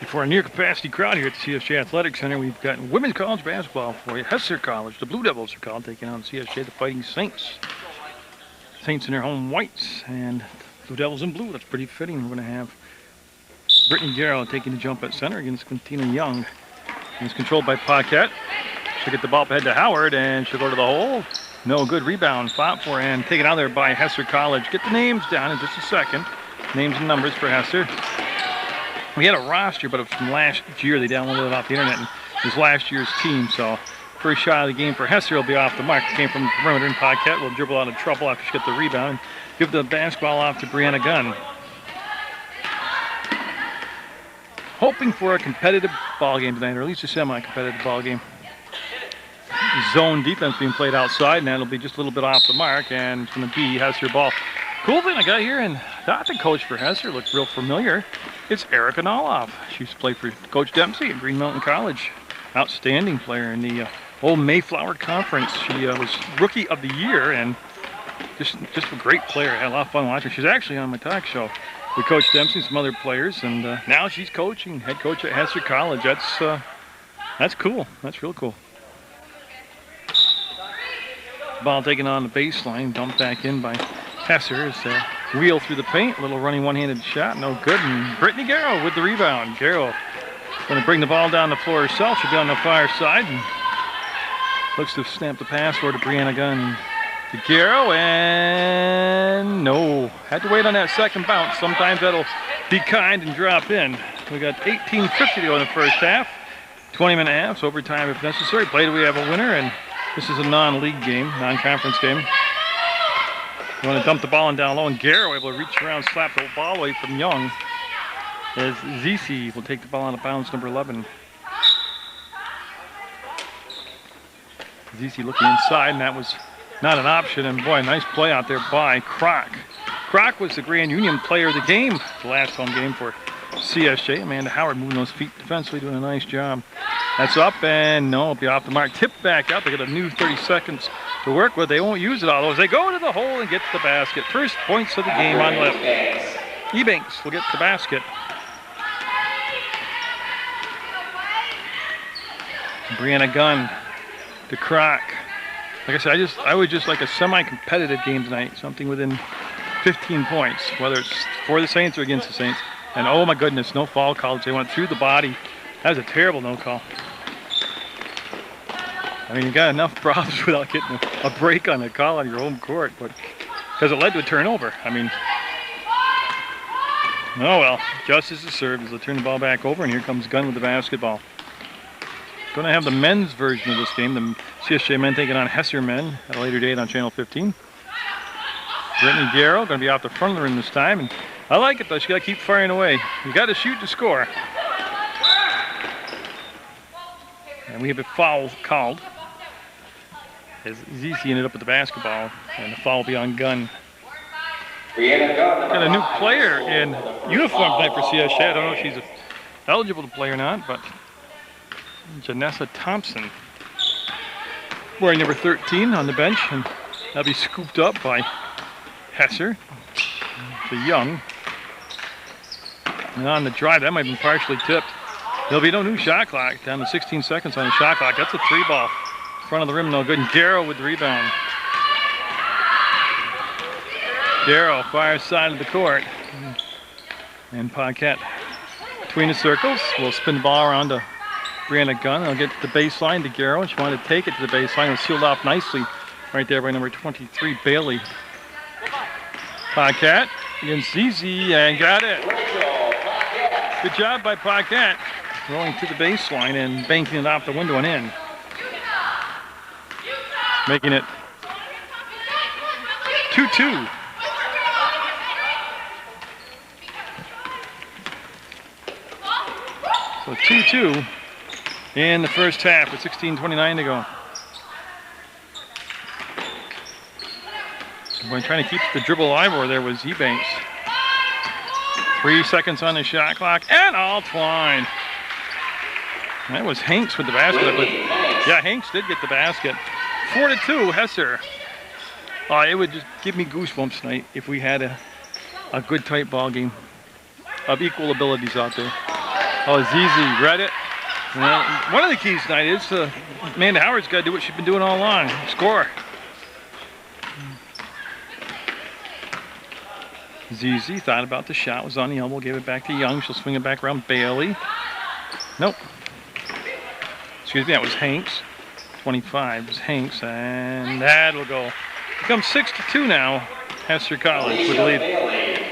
For a near capacity crowd here at the CSJ Athletic Center, we've got women's college basketball for you. Hesser College, the Blue Devils are called, taking on CSJ, the Fighting Saints. Saints in their home whites and Blue Devils in blue. That's pretty fitting. We're going to have Brittany Garrow taking the jump at center against Quintina Young. And it's controlled by Paquette. She'll get the ball up ahead to Howard, and she'll go to the hole. No good rebound. Fought for and taken out there by Hesser College. Get the names down in just a second. Names and numbers for Hesser. We had a roster, but it was from last year. They downloaded it off the internet, and it was last year's team. So first shot of the game for Hesser will be off the mark. It came from the perimeter, and Paquette will dribble out of trouble after she gets the rebound. Give the basketball off to Brianna Gunn. Hoping for a competitive ball game tonight, or at least a semi-competitive ball game. Zone defense being played outside, and that'll be just a little bit off the mark, and it's going to be Hesser ball. Cool thing I got here, and thought the coach for Hesser looked real familiar. It's Erica Noloff. She used to play for Coach Dempsey at Green Mountain College. Outstanding player in the old Mayflower Conference. She was Rookie of the Year, and just a great player. I had a lot of fun watching her. She's actually on my talk show with Coach Dempsey and some other players, and now she's coaching, head coach at Hesser College. That's cool. That's real cool. Ball taken on the baseline, dumped back in by Hesser. It's a wheel through the paint, a little running one-handed shot, no good. And Brittany Garrow with the rebound. Garrow going to bring the ball down the floor herself. She'll be on the far side and looks to snap the pass for to Brianna Gunn. To Garrow, and no. Had to wait on that second bounce. Sometimes that'll be kind and drop in. We got 18:50 to go in the first half. 20-minute halves, overtime if necessary. Played, we have a winner, and this is a non-league game, non-conference game. You want to dump the ball in down low, and Garrow able to reach around, slap the ball away from Young. As Zisi will take the ball out of bounds, number 11. Zisi looking inside, and that was not an option. And boy, nice play out there by Kroc. Kroc was the Grand Union player of the game, the last home game for CSJ. Amanda Howard moving those feet defensively, doing a nice job. That's up, and no, it'll be off the mark. Tipped back out. They got a new 30 seconds to work with. They won't use it all those. They go to the hole and get the basket. First points of the game on left. Ebanks will get the basket. Brianna Gunn to Kroc. Like I said, I would just like a semi-competitive game tonight. Something within 15 points, whether it's for the Saints or against the Saints. And oh my goodness, no foul calls. They went through the body. That was a terrible no call. I mean, you got enough problems without getting a break on the call on your home court, but because it led to a turnover. I mean, oh well, justice is served as they turn the ball back over, and here comes Gunn with the basketball. Going to have the men's version of this game, the CSJ men taking on Hesser men at a later date on Channel 15. Brittany Garrow going to be off the front of the rim this time, and I like it though. She got to keep firing away. You got to shoot to score. And we have a foul called as Zisi ended up with the basketball, and the foul will be on Gunn. Got a new player in uniform tonight for CSJ. I don't know if she's eligible to play or not, but Janessa Thompson wearing number 13 on the bench, and that'll be scooped up by Hesser to Young. And on the drive, that might have been partially tipped. There'll be no new shot clock. Down to 16 seconds on the shot clock. That's a 3-ball. Front of the rim, no good. And Garrow with the rebound. Garrow, far side of the court. And Paquette between the circles. We'll spin the ball around to Brianna Gunn. I'll get the baseline to Garrow. She wanted to take it to the baseline. It was sealed off nicely right there by number 23, Bailey. Paquette against Zizi, and got it. Good job by Paquette. Rolling to the baseline and banking it off the window and in. Making it 2-2. So 2-2 in the first half with 16:29 to go. We're trying to keep the dribble alive over there was Ebanks. 3 seconds on the shot clock, and all Twine. That was Hanks with the basket, but yeah, Hanks did get the basket. 4-2, Hesser. It would just give me goosebumps tonight if we had a good tight ball game of equal abilities out there. Oh, ZZ read it. Well, one of the keys tonight is Amanda Howard's got to do what she's been doing all along. Score. ZZ thought about the shot, was on the elbow, gave it back to Young. She'll swing it back around Bailey. Nope. Excuse me, that was Hanks. 25 was Hanks, and that'll go. Becomes 6-2 now. Hesser College with the lead.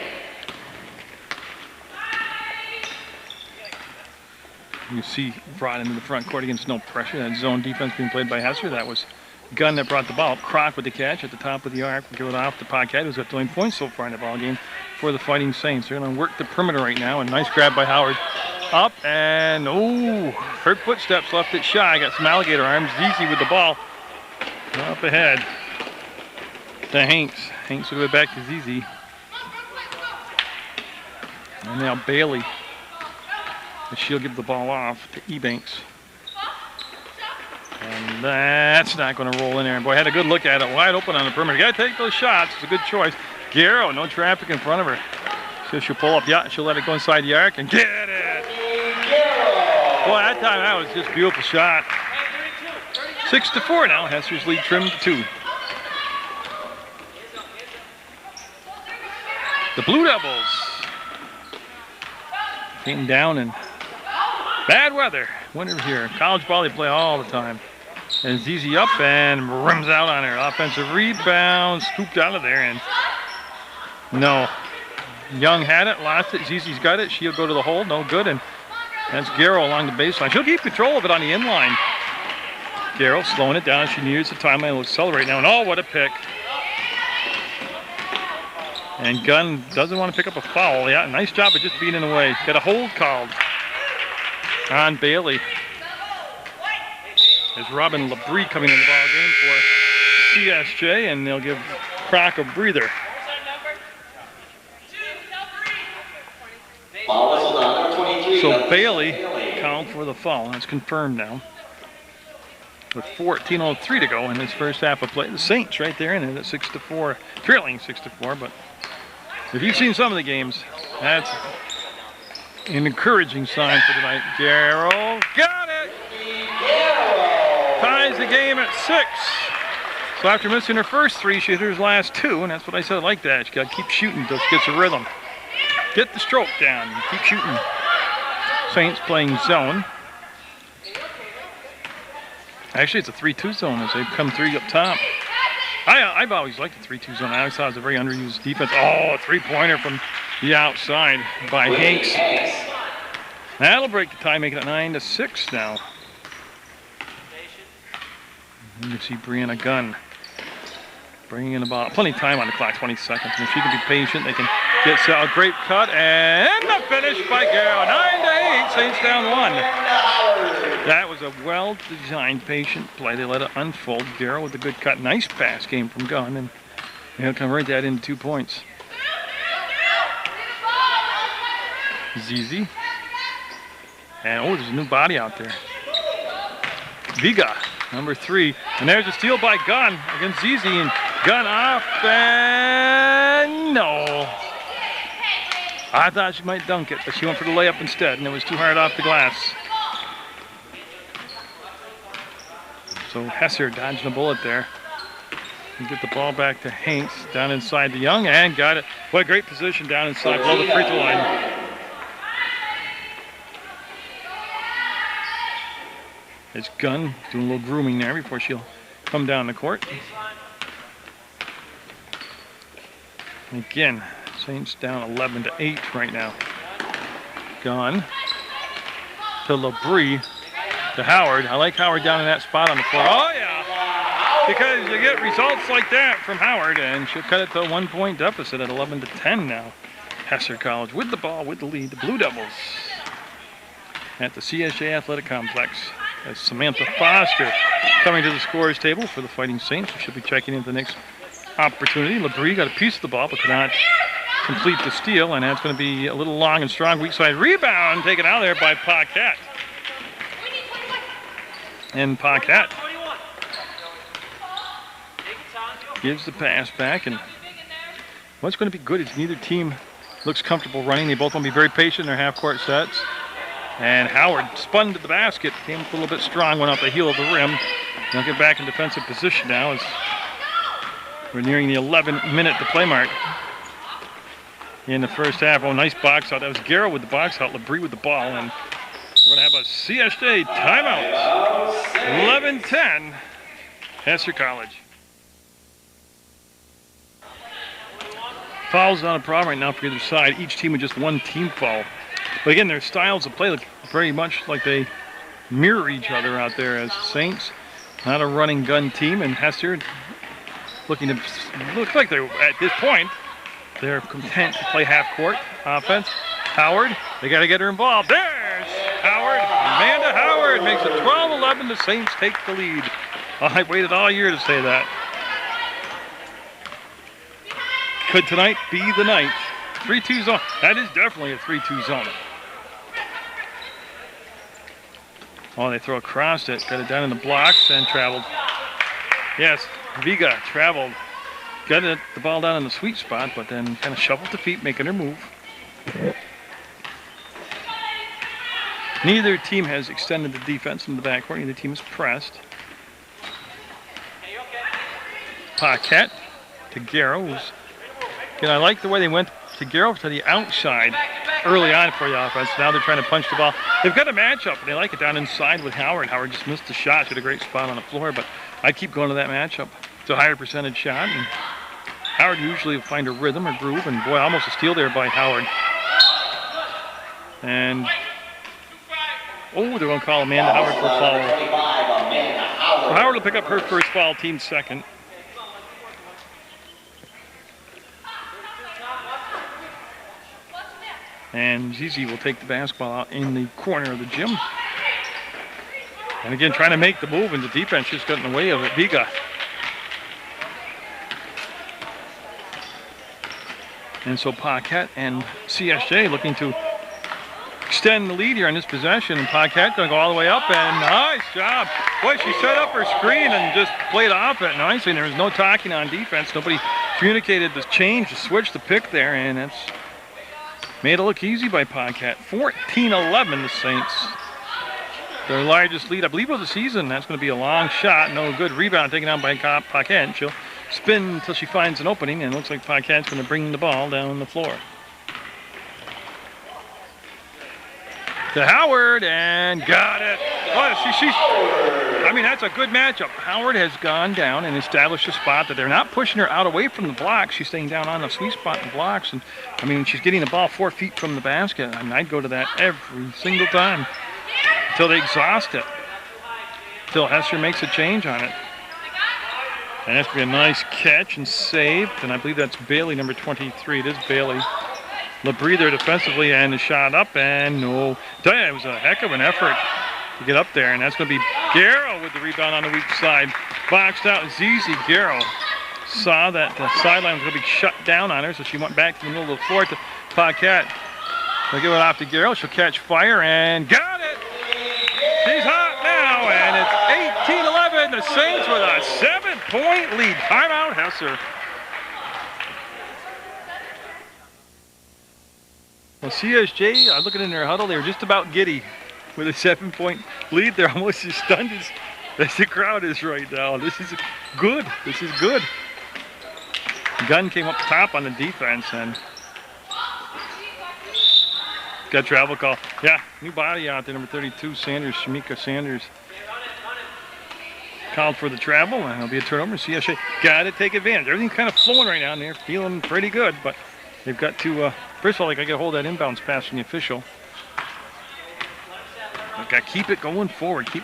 You see brought into the front court against no pressure. That zone defense being played by Hesser. That was Gunn that brought the ball up. Croc with the catch at the top of the arc. We'll give it off to Paquette, who's got 20 points so far in the ball game for the Fighting Saints. They're going to work the perimeter right now. A nice grab by Howard. Up and, oh, her footsteps left it shy. Got some alligator arms. ZZ with the ball. Up ahead to Hanks. Hanks will go back to ZZ. And now Bailey. And she'll give the ball off to Ebanks. And that's not going to roll in there. And boy, had a good look at it. Wide open on the perimeter. Got to take those shots. It's a good choice. Garrow, no traffic in front of her. So she'll pull up. Yeah, she'll let it go inside the arc and get it. Boy, that time that was just a beautiful shot. 6-4 now. Hesser's lead trimmed to 2. The Blue Devils came down in bad weather. Winter here. College ball they play all the time. And ZZ up and rims out on her. Offensive rebound, scooped out of there, and no. Young had it, lost it. ZZ's got it. She'll go to the hole, no good, and that's Garrow along the baseline. She'll keep control of it on the inline. Garrow slowing it down. She nears the timeline. Will accelerate now, and oh, what a pick. And Gunn doesn't want to pick up a foul. Yeah, nice job of just being in the way. Got a hold called on Bailey. There's Robin Labrie coming in the ball game for CSJ, and they'll give Croc a breather. So Bailey called for the foul. That's confirmed now. With 14:03 to go in this first half of play. The Saints right there in it at 6-4, trailing 6-4. But if you've seen some of the games, that's an encouraging sign for tonight. Garrow got it. Ties the game at 6. So after missing her first 3, she hit her last 2, and that's what I said. I like that. She got to keep shooting until she gets a rhythm. Get the stroke down. Keep shooting. Saints playing zone. Actually, it's a 3-2 zone as they come 3 up top. I've always liked the 3-2 zone. I always thought it was a very underused defense. Oh, a three-pointer from the outside by Hanks. That'll break the tie, making it 9-6 now. You can see Brianna Gunn bringing in about plenty of time on the clock, 20 seconds. And if she can be patient, they can get a great cut. And the finish by Garrow. 9-8, Saints down 1. That was a well-designed, patient play. They let it unfold. Garrow with a good cut. Nice pass game from Gunn, and they'll convert that into 2 points. ZZ. And oh, there's a new body out there. Viga, number 3. And there's a steal by Gunn against ZZ, and Gunn off, and no. I thought she might dunk it, but she went for the layup instead, and it was too hard off the glass. So Hesser dodging a bullet there. You get the ball back to Hanks down inside the Young, and got it. What a great position down inside below the free throw line. It's Gunn doing a little grooming there before she'll come down the court. Again, Saints down 11-8 right now. Gunn to Labrie. To Howard. I like Howard down in that spot on the floor. Oh, yeah. Because you get results like that from Howard, and she'll cut it to a 1-point deficit at 11-10 now. Hesser College with the ball, with the lead. The Blue Devils at the CSJ Athletic Complex. As Samantha Foster coming to the scorer's table for the Fighting Saints. She'll be checking into the next opportunity. Labrie got a piece of the ball, but could not complete the steal, and that's going to be a little long and strong. Weak side rebound taken out there by Paquette. And Paquette gives the pass back, and what's going to be good is neither team looks comfortable running. They both want to be very patient in their half-court sets. And Howard spun to the basket, came up a little bit strong, went off the heel of the rim. They'll get back in defensive position now as we're nearing the 11-minute to play mark in the first half. Oh, nice box out. That was Garrow with the box out, Labrie with the ball, and we're going to have a CSJ timeout. 11-10, Hesser College. Fouls not a problem right now for either side. Each team with just one team foul. But again, their styles of play look very much like they mirror each other out there as Saints. Not a running gun team, and Hesser looking to look like they're at this point they're content to play half court offense. Howard, they got to get her involved. There's Howard. Amanda Howard makes it 12-11. The Saints take the lead. Oh, I waited all year to say that. Could tonight be the night? 3-2 zone. That is definitely a 3-2 zone. Oh, they throw across it. Got it down in the blocks and traveled. Yes, Viga traveled. Got it, the ball down in the sweet spot, but then kind of shuffled the feet, making her move. Neither team has extended the defense in the backcourt. Neither team is pressed. Paquette to Garrow. Again, I like the way they went to Garrow to the outside early on for the offense. Now they're trying to punch the ball. They've got a matchup, and they like it down inside with Howard. Howard just missed the shot. She had a great spot on the floor, but I keep going to that matchup. It's a higher percentage shot, and Howard usually will find a rhythm or groove, and boy, almost a steal there by Howard. And, oh, they're going to call Amanda Howard for a foul. So Howard will pick up her first foul, team second. And Zizi will take the basketball out in the corner of the gym. And again, trying to make the move, and the defense just got in the way of it. Viga. And so Paquette and CSJ looking to extend the lead here on this possession. And Paquette going to go all the way up, and nice job. Boy, she set up her screen and just played off it nicely. And there was no talking on defense. Nobody communicated the change, the switch, the pick there, and that's made it look easy by Paquette. 14-11, the Saints. Their largest lead, I believe, of the season. That's going to be a long shot. No good. Rebound taken down by Paquette. She'll spin until she finds an opening, and it looks like Paquette's going to bring the ball down the floor. To Howard, and got it. Oh, I mean, that's a good matchup. Howard has gone down and established a spot that they're not pushing her out away from the blocks. She's staying down on the sweet spot in the blocks. And, I mean, she's getting the ball 4 feet from the basket. I mean, I'd go to that every single time until they exhaust it, until Hesser makes a change on it. And that's going to be a nice catch and save. And I believe that's Bailey, number 23. It is Bailey. Labrie there defensively, and the shot up, and no. I tell you, it was a heck of an effort to get up there, and that's going to be Garrow with the rebound on the weak side. Boxed out, Zizi. Garrow saw that the sideline was going to be shut down on her, so she went back to the middle of the floor to Paquette. They'll give it off to Garrow. She'll catch fire, and got it! She's hot now, and it's 18-11. The Saints with a 7-point lead. Timeout, Hesser. Well, CSJ, looking in their huddle, they were just about giddy with a 7-point lead. They're almost as stunned as the crowd is right now. This is good. This is good. Gunn came up top on the defense and got travel call. Yeah, new body out there, number 32, Sanders, Shamika Sanders. Called for the travel, and it'll be a turnover. CSJ got to take advantage. Everything's kind of flowing right now, and they're feeling pretty good, but they've got to, first of all, they got to get a hold of that inbounds pass from the official. They've got to keep it going forward, keep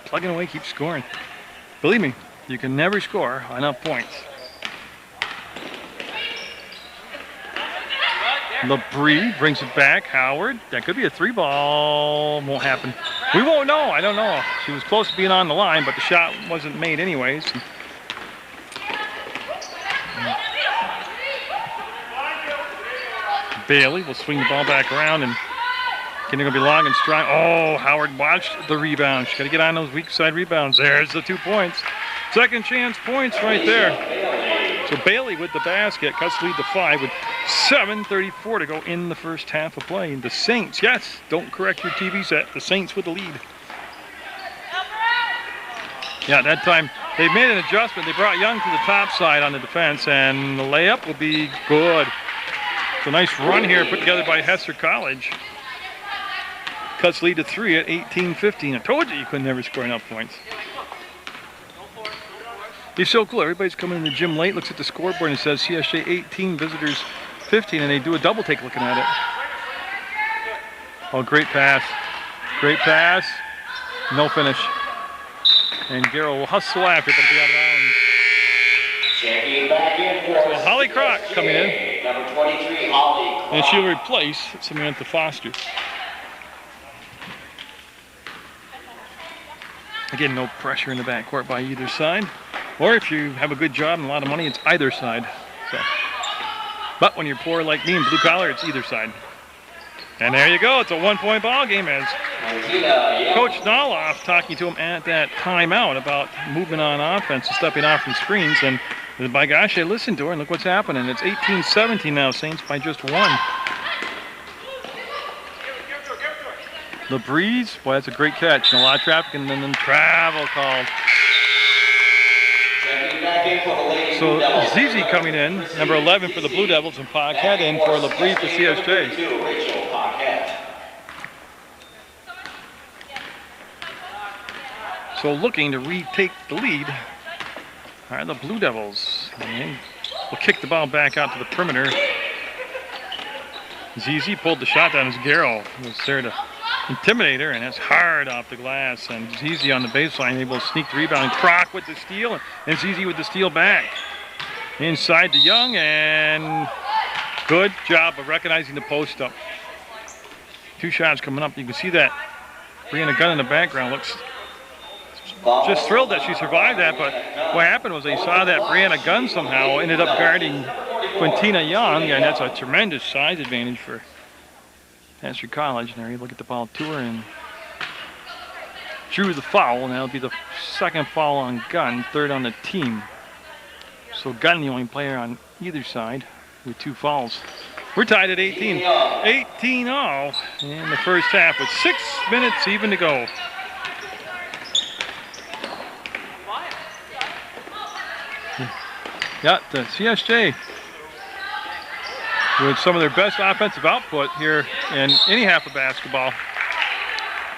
plugging away, keep scoring. Believe me, you can never score enough points. Labrie brings it back. Howard, that could be a 3-ball. Won't happen. We won't know. I don't know. She was close to being on the line, but the shot wasn't made anyways. Bailey will swing the ball back around, and they're going to be long and strong. Oh, Howard watched the rebound. She's got to get on those weak side rebounds. There's the 2 points. Second chance points right there. So Bailey with the basket cuts lead to 5 with 7:34 to go in the first half of play. The Saints, yes, don't correct your TV set. The Saints with the lead. Yeah, that time they made an adjustment. They brought Young to the top side on the defense, and the layup will be good. It's a nice run here put together by Hesser College. Cuts lead to 3 at 18-15. I told you could never score enough points. It's so cool. Everybody's coming in the gym late, looks at the scoreboard and says CSJ 18, visitors 15, and they do a double take looking at it. Oh, great pass. Great pass. No finish. And Garrow will hustle after it, but it'll be out of bounds. So Holly Crock coming in. Number 23, Holly. And she'll replace Samantha Foster. Again, no pressure in the backcourt by either side. Or if you have a good job and a lot of money, it's either side. So, but when you're poor like me and blue collar, it's either side. And there you go. It's a 1-point ball game as Coach Naloff talking to him at that timeout about moving on offense and stepping off from screens. And by gosh, I listened to her and look what's happening. It's 18-17 now, Saints by just 1. The Breeze, boy, that's a great catch. And a lot of traffic and then travel called. So Zizi coming in, number 11 for the Blue Devils, and Paquette in for LaBrie for CSJ. So looking to retake the lead are the Blue Devils. And will kick the ball back out to the perimeter. Zizi pulled the shot down as Garrow was there to intimidate her, and that's hard off the glass. And Zizi on the baseline able to sneak the rebound. Croc with the steal, and Zizi with the steal back. Inside to Young, and good job of recognizing the post up. 2 shots coming up. You can see that Brianna Gunn in the background looks just thrilled that she survived that, but what happened was they saw that Brianna Gunn somehow ended up guarding Quintina Young, and that's a tremendous size advantage for Hesser College. And they're able to get the ball to her and drew the foul, and that'll be the 2nd foul on Gunn, 3rd on the team. So Gunn, the only player on either side with 2 fouls. We're tied at 18. 18-all in the first half with 6 minutes even to go. Yeah, the CSJ with some of their best offensive output here in any half of basketball,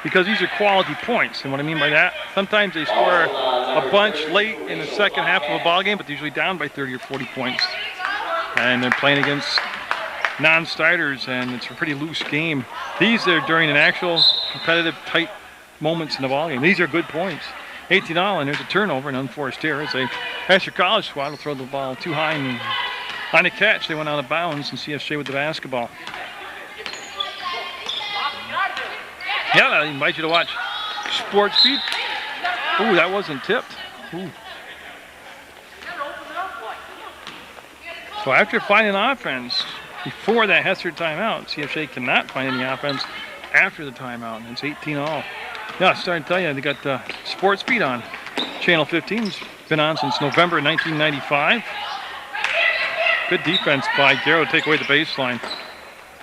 because these are quality points. And what I mean by that, sometimes they score a bunch late in the second half of a ball game, but they're usually down by 30 or 40 points. And they're playing against non-starters, and it's a pretty loose game. These are during an actual competitive, tight moments in the ball game. These are good points. 18-all, and there's a turnover, an unforced error. As a Hesser College squad will throw the ball too high, and on the catch, they went out of bounds, and CSJ with the basketball. Yeah, I invite you to watch Sports Feed. Ooh, that wasn't tipped. Ooh. So after finding offense before that Hesser timeout, CSJ cannot find any offense after the timeout, and it's 18-all. Yeah, I was starting to tell you, they got Sports Feed on. Channel 15 has been on since November 1995. Good defense by Garrow to take away the baseline.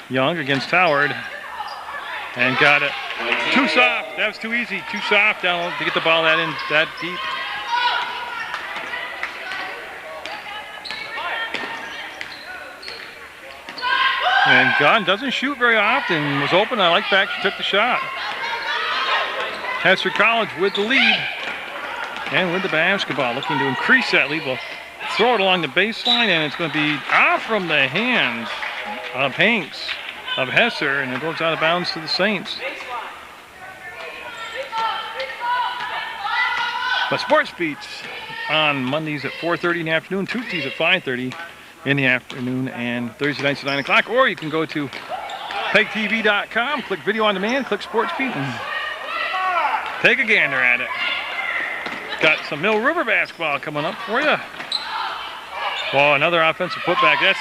Young against Howard. And got it. Too soft. That was too easy. Too soft down to get the ball that deep. And Gunn doesn't shoot very often. Was open. I like that. She took the shot. Hesser College with the lead and with the basketball, looking to increase that lead. We'll throw it along the baseline, and it's going to be off from the hands of Hanks of Hesser, and it goes out of bounds to the Saints. But Sports Beats on Mondays at 4:30 in the afternoon, Tuesdays at 5:30 in the afternoon, and Thursday nights at 9 o'clock. Or you can go to PEGTV.com, click Video on Demand, click Sports Beat, and take a gander at it. Got some Mill River basketball coming up for you. Well, another offensive putback. That's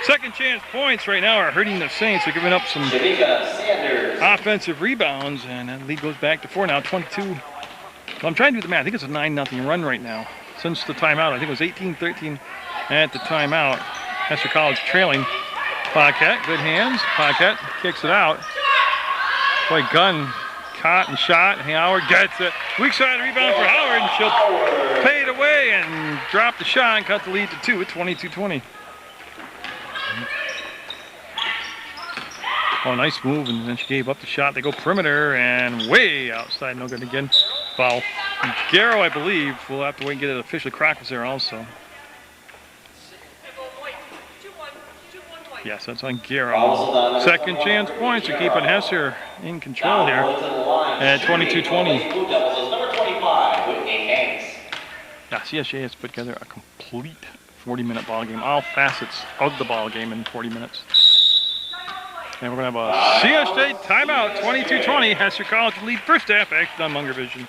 second chance points right now are hurting the Saints. They're giving up some offensive rebounds, and that lead goes back to 4 now, 22. Well, I'm trying to do the math. I think it's a 9-0 run right now since the timeout. I think it was 18-13 at the timeout. Hesser College trailing Paquette, good hands. Paquette kicks it out. Boy, Gunn caught and shot. Howard gets it. Weak side rebound for Howard, and she'll pay it away and drop the shot and cut the lead to 2 at 22-20. Oh, nice move, and then she gave up the shot. They go perimeter and way outside. No good again. Foul. Garrow, I believe, we'll have to wait and get it officially. Croc was there also. Yes, that's on Garrow. Second chance points are keeping Hesser in control here at 22-20. Now, CSJ has put together a complete 40-minute ball game, all facets of the ball game in 40 minutes. And we're going to have a CSJ timeout, 22-20. Hesser College lead first half, action on Munger Vision.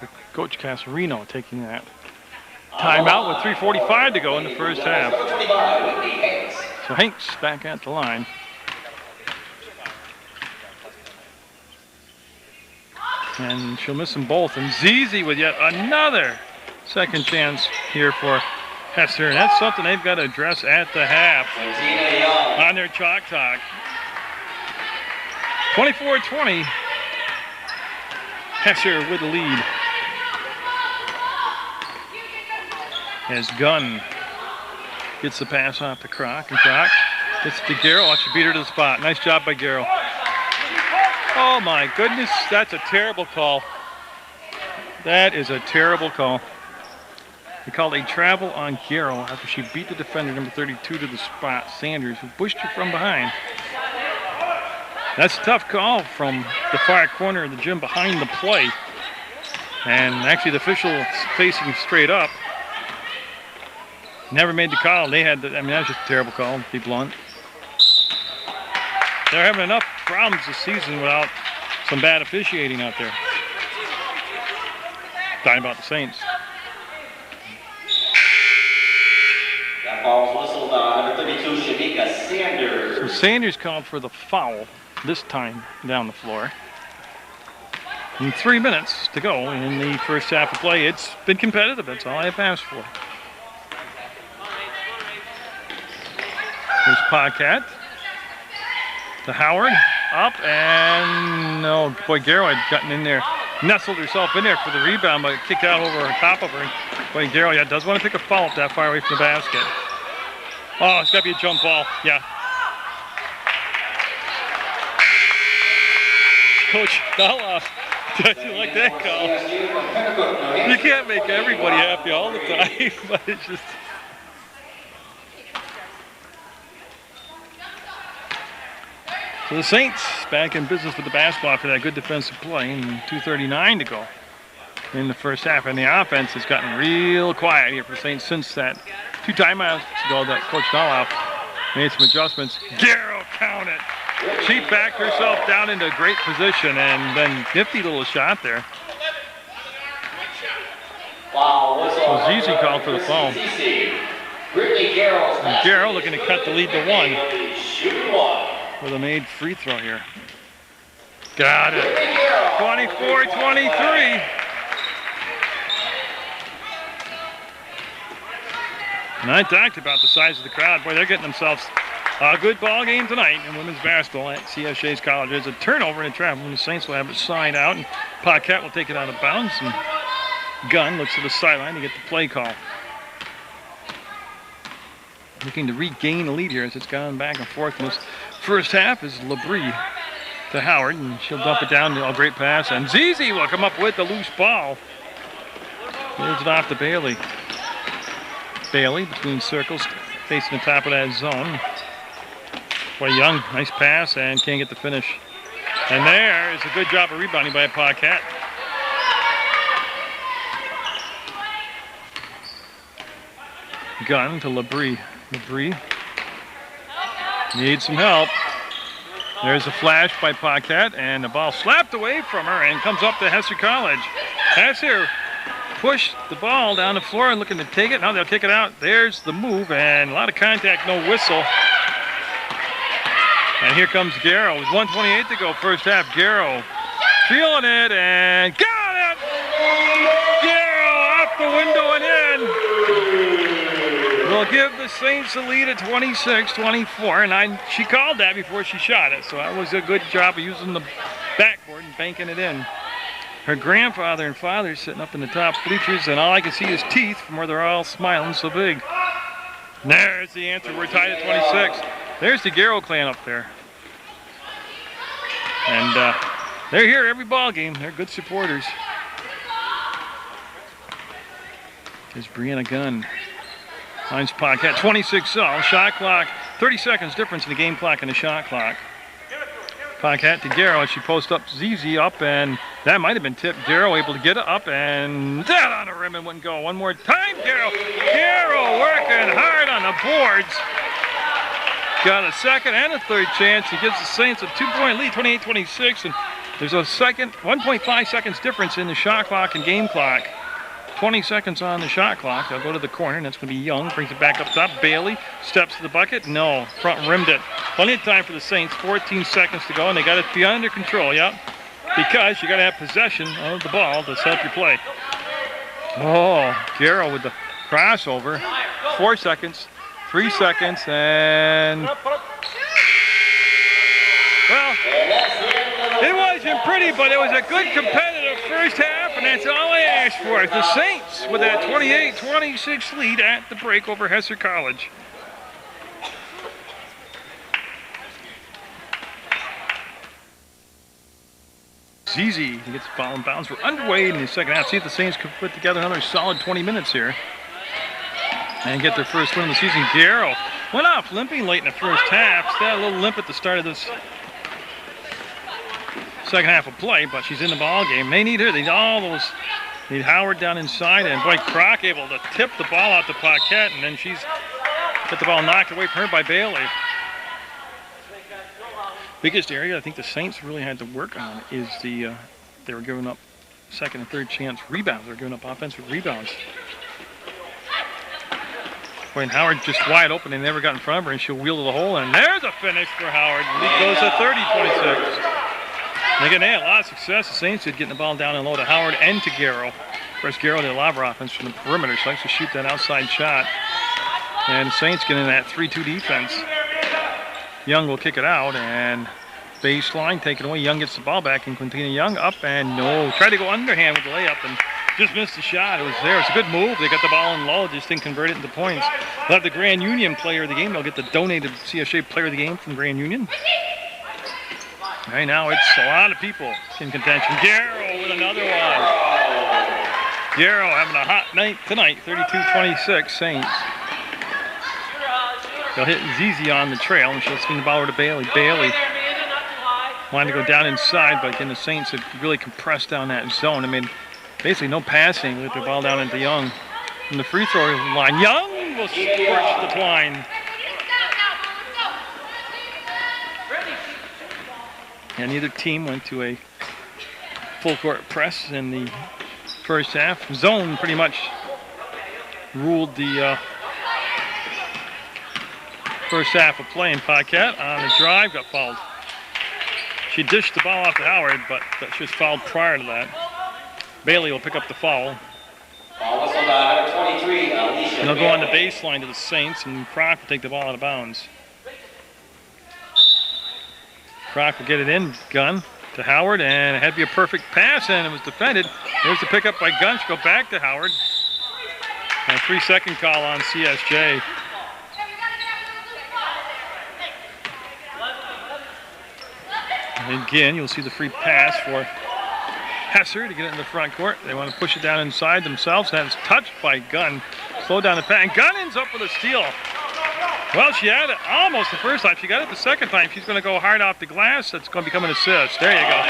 So Coach Casarino taking that timeout with 3:45 to go in the first half. So Hanks back at the line. And she'll miss them both. And Zizi with yet another second chance here for Hesser. And that's something they've got to address at the half on their chalk talk. 24-20. Hesser with the lead. As Gunn gets the pass off to Croc, and Croc gets to Garrow. She beat her to the spot. Nice job by Garrow. Oh my goodness, that's a terrible call. That is a terrible call. They called a travel on Garrow after she beat the defender, number 32, to the spot, Sanders, who pushed her from behind. That's a tough call from the far corner of the gym behind the play. And actually the official facing straight up never made the call. They had, that was just a terrible call, to be blunt. They're having enough problems this season without some bad officiating out there. Talking about the Saints. That ball was whistled on number 32, Shamika Sanders. So Sanders called for the foul this time down the floor. And 3 minutes to go in the first half of play. It's been competitive. That's all I have asked for. There's Paquette to Howard, up, and no, boy, Garrow had gotten in there, nestled herself in there for the rebound, but kicked out over on top of her. Boy, Garrow, yeah, does want to pick a foul up that far away from the basket. Oh, it's got to be a jump ball, yeah. Coach Dalla, doesn't like that call. You can't make everybody happy all the time, but it's just... So the Saints back in business with the basketball after that good defensive play, and 2:39 to go in the first half. And the offense has gotten real quiet here for the Saints since that 2 timeouts ago that Coach Dalla made some adjustments. Garrow counted. She backed herself down into a great position, and then nifty little shot there. So Zizi called for the foul. And Garrow looking to cut the lead to 1. With a made free throw here. Got it. 24-23. And I talked about the size of the crowd. Boy, they're getting themselves a good ball game tonight in women's basketball at CSJ's College. There's a turnover in the trap. The Saints will have it signed out, and Paquette will take it out of bounds. And Gunn looks to the sideline to get the play call. Looking to regain the lead here as it's gone back and forth in this first half is Labrie to Howard, and she'll dump it down. A great pass, and Zizi will come up with the loose ball. Moves it off to Bailey. Bailey between circles, facing the top of that zone. Boy, Young, nice pass, and can't get the finish. And there is a good job of rebounding by Paquette. Gunn to Labrie. Labrie needs some help. There's a flash by Paquette, and the ball slapped away from her and comes up to Hesser College. Hesser pushed the ball down the floor and looking to take it. Now they'll kick it out. There's the move, and a lot of contact, no whistle. And here comes Garrow with 1:28 to go, first half. Garrow feeling it, and got it! Garrow off the window and in. will give the Saints the lead at 26-24, and she called that before she shot it, so that was a good job of using the backboard and banking it in. Her grandfather and father sitting up in the top bleachers, and all I can see is teeth from where they're all smiling so big. And there's the answer. We're tied at 26. There's the Garrow clan up there. And they're here every ball game. They're good supporters. There's Brianna Gunn. Hines Paquette, 26 all. Shot clock, 30 seconds difference in the game clock and the shot clock. Paquette to Garrow, and she posts up ZZ up, and that might have been tipped. Garrow able to get it up, and that on the rim and wouldn't go. One more time, Garrow. Garrow working hard on the boards. Got a second and a third chance. He gives the Saints a 2-point lead, 28-26, and there's a second, 1.5 seconds difference in the shot clock and game clock. 20 seconds on the shot clock. They'll go to the corner, and that's going to be Young. Brings it back up top. Bailey steps to the bucket. No, front rimmed it. Plenty of time for the Saints. 14 seconds to go, and they got it to be under control. Yep, because you got to have possession of the ball to set up your play. Oh, Garrow with the crossover. 4 seconds, 3 seconds, and well, it wasn't pretty, but it was a good competitive first half, and that's all I asked for. The Saints with that 28-26 lead at the break over Hesser College. ZZ gets the ball in bounds. We're underway in the second half. See if the Saints can put together another solid 20 minutes here and get their first win of the season. Garrow went off limping late in the first half. Still had a little limp at the start of this second half of play, but she's in the ball game. They need her. They need all those. Need Howard down inside, and boy, Croc able to tip the ball out to Paquette, and then she's got the ball knocked away from her by Bailey. Biggest area I think the Saints really had to work on is they were giving up second and third chance rebounds. They're giving up offensive rebounds. Boy, and Howard just wide open and never got in front of her, and she'll wheel to the hole, and there's a finish for Howard. Lead goes to 30-26. Again, they had a lot of success. The Saints did getting the ball down and low to Howard and to Garrow. Of course, Garrow did a lot of offense from the perimeter, so likes to shoot that outside shot. And the Saints get in that 3-2 defense. Young will kick it out, and baseline taken away. Young gets the ball back, and Quintina Young up, and no. Tried to go underhand with the layup, and just missed the shot. It was there. It's a good move. They got the ball in low, just didn't convert it into points. They'll have the Grand Union player of the game. They'll get the donated CSJ player of the game from Grand Union. Right now, it's a lot of people in contention. Garrow with another one. Garrow having a hot night tonight, 32-26 Saints. They'll hit ZZ on the trail, and she'll swing the ball over to Bailey. Bailey wanted to go down inside, but again, the Saints had really compressed down that zone. I mean, basically no passing with the ball down into Young. From the free throw line, Young will scorch the twine. And neither team went to a full court press in the first half. Zone pretty much ruled the first half of play, and Paquette on the drive got fouled. She dished the ball off to Howard, but she was fouled prior to that. Bailey will pick up the foul. And they'll go on the baseline to the Saints, and Croc will take the ball out of bounds. Croc will get it in, Gunn to Howard, and it had to be a perfect pass, and it was defended. There's the pickup by Gunn. She'll go back to Howard. And a 3-second call on CSJ. And again, you'll see the free pass for Hesser to get it in the front court. They want to push it down inside themselves. That is touched by Gunn. Slow down the pass, and Gunn ends up with a steal. Well, she had it almost the first time. She got it the second time. She's going to go hard off the glass. That's going to become an assist. There you go.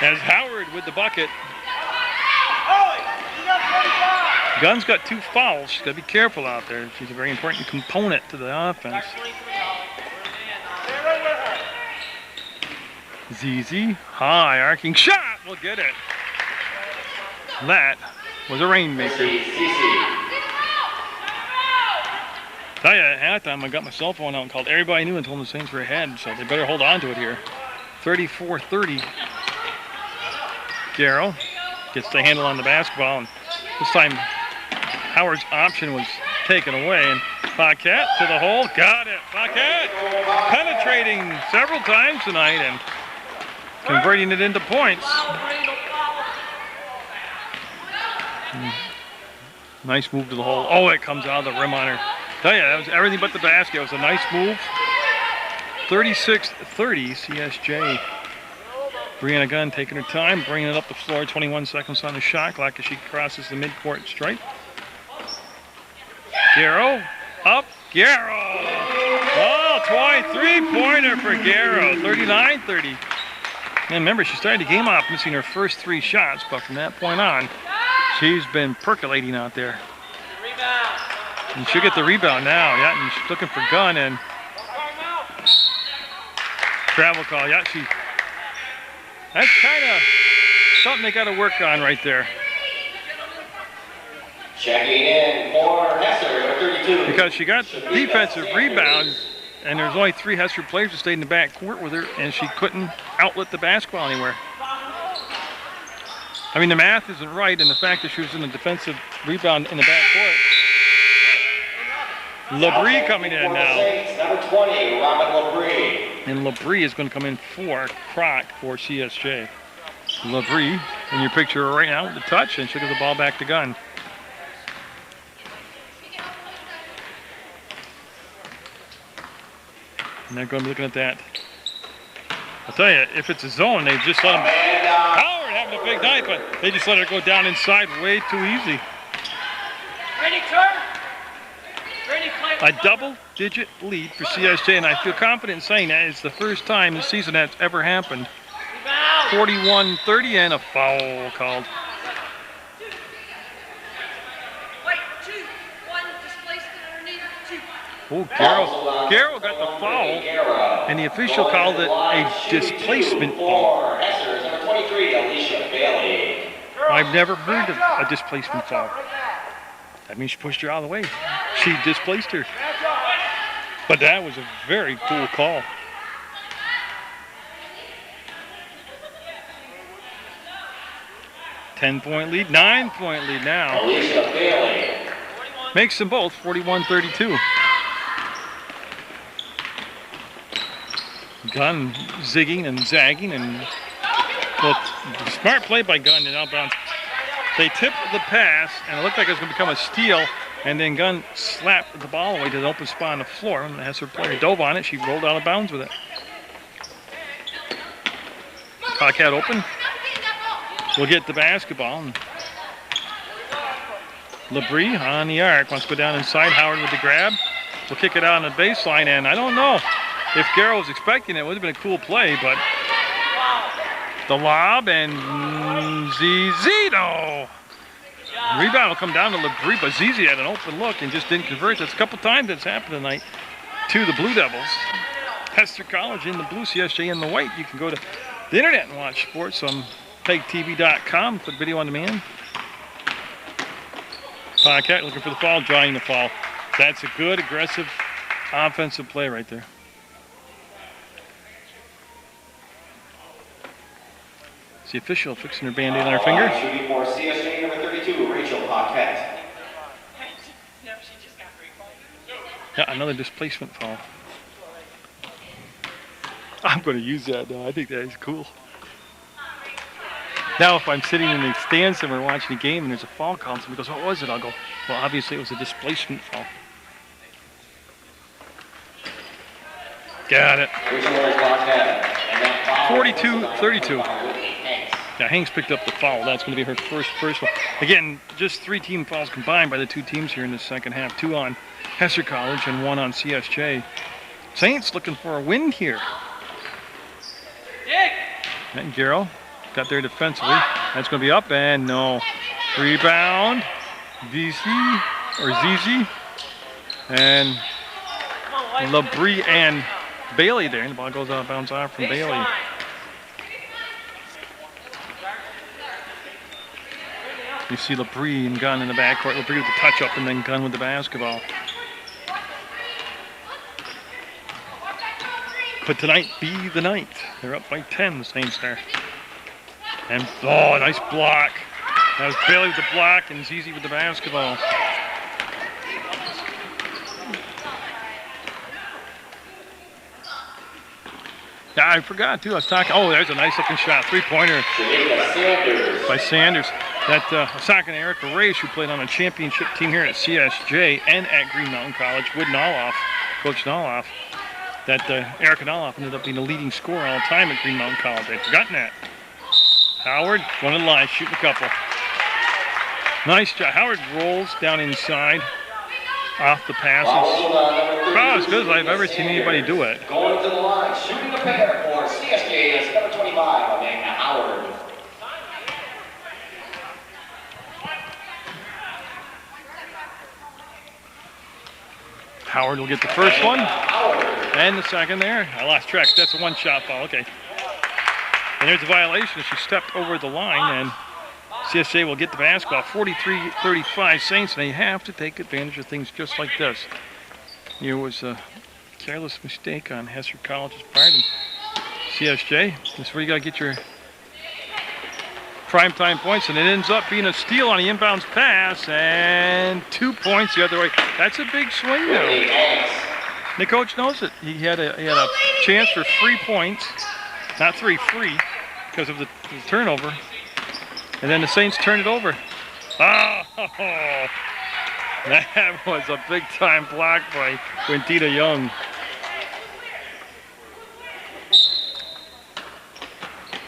As Howard with the bucket. Gunn's got 2 fouls. She's got to be careful out there. She's a very important component to the offense. ZZ, high arcing shot. We'll get it. That was a rainmaker. Tell you, at that time I got my cell phone out and called everybody I knew and told them the Saints were ahead, so they better hold on to it here. 34-30. Garrow gets the handle on the basketball, and this time Howard's option was taken away, and Paquette to the hole, got it. Paquette penetrating several times tonight and converting it into points. Nice move to the hole. Oh, it comes out of the rim on her. Tell you, that was everything but the basket. It was a nice move. 36-30 CSJ. Brianna Gunn taking her time, bringing it up the floor. 21 seconds on the shot clock as she crosses the midcourt stripe. Garrow, up, Garrow. Oh, 23-pointer for Garrow, 39-30. And remember, she started the game off missing her first 3 shots, but from that point on, she's been percolating out there. And she'll get the rebound now. Yeah, and she's looking for Gunn and travel call. Yeah, that's kind of something they got to work on right there. Checking in for Hesser, 32. Because she got defensive rebounds, and there's only 3 Hesser players that stayed in the back court with her, and she couldn't outlet the basketball anywhere. I mean, the math isn't right, and the fact that she was in the defensive rebound in the back court. LeBrie coming in now. Number 20, Robin LeBrie. And LeBrie is going to come in for Croc for CSJ. LeBrie in your picture right now with the touch, and she'll give the ball back to Gunn. And they're going to be looking at that. I'll tell you, if it's a zone, they just let him. Howard having a big night, but they just let her go down inside way too easy. Ready, turn. A double-digit lead for CSJ, and I feel confident in saying that it's the first time this season that's ever happened. 41-30 and a foul called. Oh, Garrow got the foul, and the official called it a displacement foul. I've never heard of a displacement foul. That means she pushed her out of the way. She displaced her. But that was a very cool call. Ten-point lead, 9-point lead now. Makes them both 41-32. Gunn zigging and zagging, and well, smart play by Gunn and outbounds. They tipped the pass, and it looked like it was going to become a steal, and then Gunn slapped the ball away to the open spot on the floor. And the Hesser player dove on it. She rolled out of bounds with it. Paquette open. We'll get the basketball. And LeBrie on the arc. Wants to go down inside. Howard with the grab. We'll kick it out on the baseline, and I don't know if Garrow was expecting it. It would have been a cool play, but the lob and Zizito. Rebound will come down to LeBrie, but Zizi had an open look and just didn't convert. That's a couple times that's happened tonight to the Blue Devils. Hesser College in the blue, CSJ in the white. You can go to the internet and watch sports on PEGTV.com. Put video on demand. Paquette looking for the foul, drawing the foul. That's a good, aggressive, offensive play right there. It's the official fixing her Band-Aid on her finger. Shooting for CSJ number 32, Rachel Paquette. Yeah, another displacement foul. I'm going to use that now. I think that is cool. Now, if I'm sitting in the stand somewhere watching a game and there's a foul call, somebody goes, "What was it?" I'll go, "Well, obviously it was a displacement foul." Got it. 42-32. Yeah, Hanks picked up the foul. That's going to be her first one. Again, just 3 team fouls combined by the 2 teams here in the second half. 2 on Hesser College and 1 on CSJ. Saints looking for a win here. And Garrow got there defensively. That's going to be up and no. Rebound. DC or ZZ. And LeBrie and Bailey there. And the ball goes out of bounds off from Bailey. You see LeBrie and Gunn in the backcourt. LeBrie with the touch up and then Gunn with the basketball. Could tonight be the night? They're up by 10, the Saints there. And, oh, nice block. That was Bailey with the block and Zizi with the basketball. Yeah, I forgot too. I was talking. Oh, there's a nice looking shot. 3-pointer by Sanders. That Osaka and Erica Reyes, who played on a championship team here at CSJ and at Green Mountain College with Noloff, Coach Noloff. That Erica Noloff ended up being the leading scorer all the time at Green Mountain College. I'd forgotten that. Howard, going to the line, shooting a couple. Nice job. Howard rolls down inside, off the passes. About as good as I've ever seen anybody do it. Going to the line, shooting a pair for CSJ is number 25, Amanda Howard. Howard will get the first one, and the second there. I lost track. That's a one-shot foul. Okay. And there's a violation. She stepped over the line, and CSJ will get the basketball. 43-35 Saints, and they have to take advantage of things just like this. Here was a careless mistake on Hesser College's part. And CSJ, this is where you got to get your primetime points, and it ends up being a steal on the inbounds pass, and 2 points the other way. That's a big swing, though. The coach knows it. He had a chance for 3 points, not free, because of the turnover. And then the Saints turned it over. Oh, that was a big-time block by Quintita Young.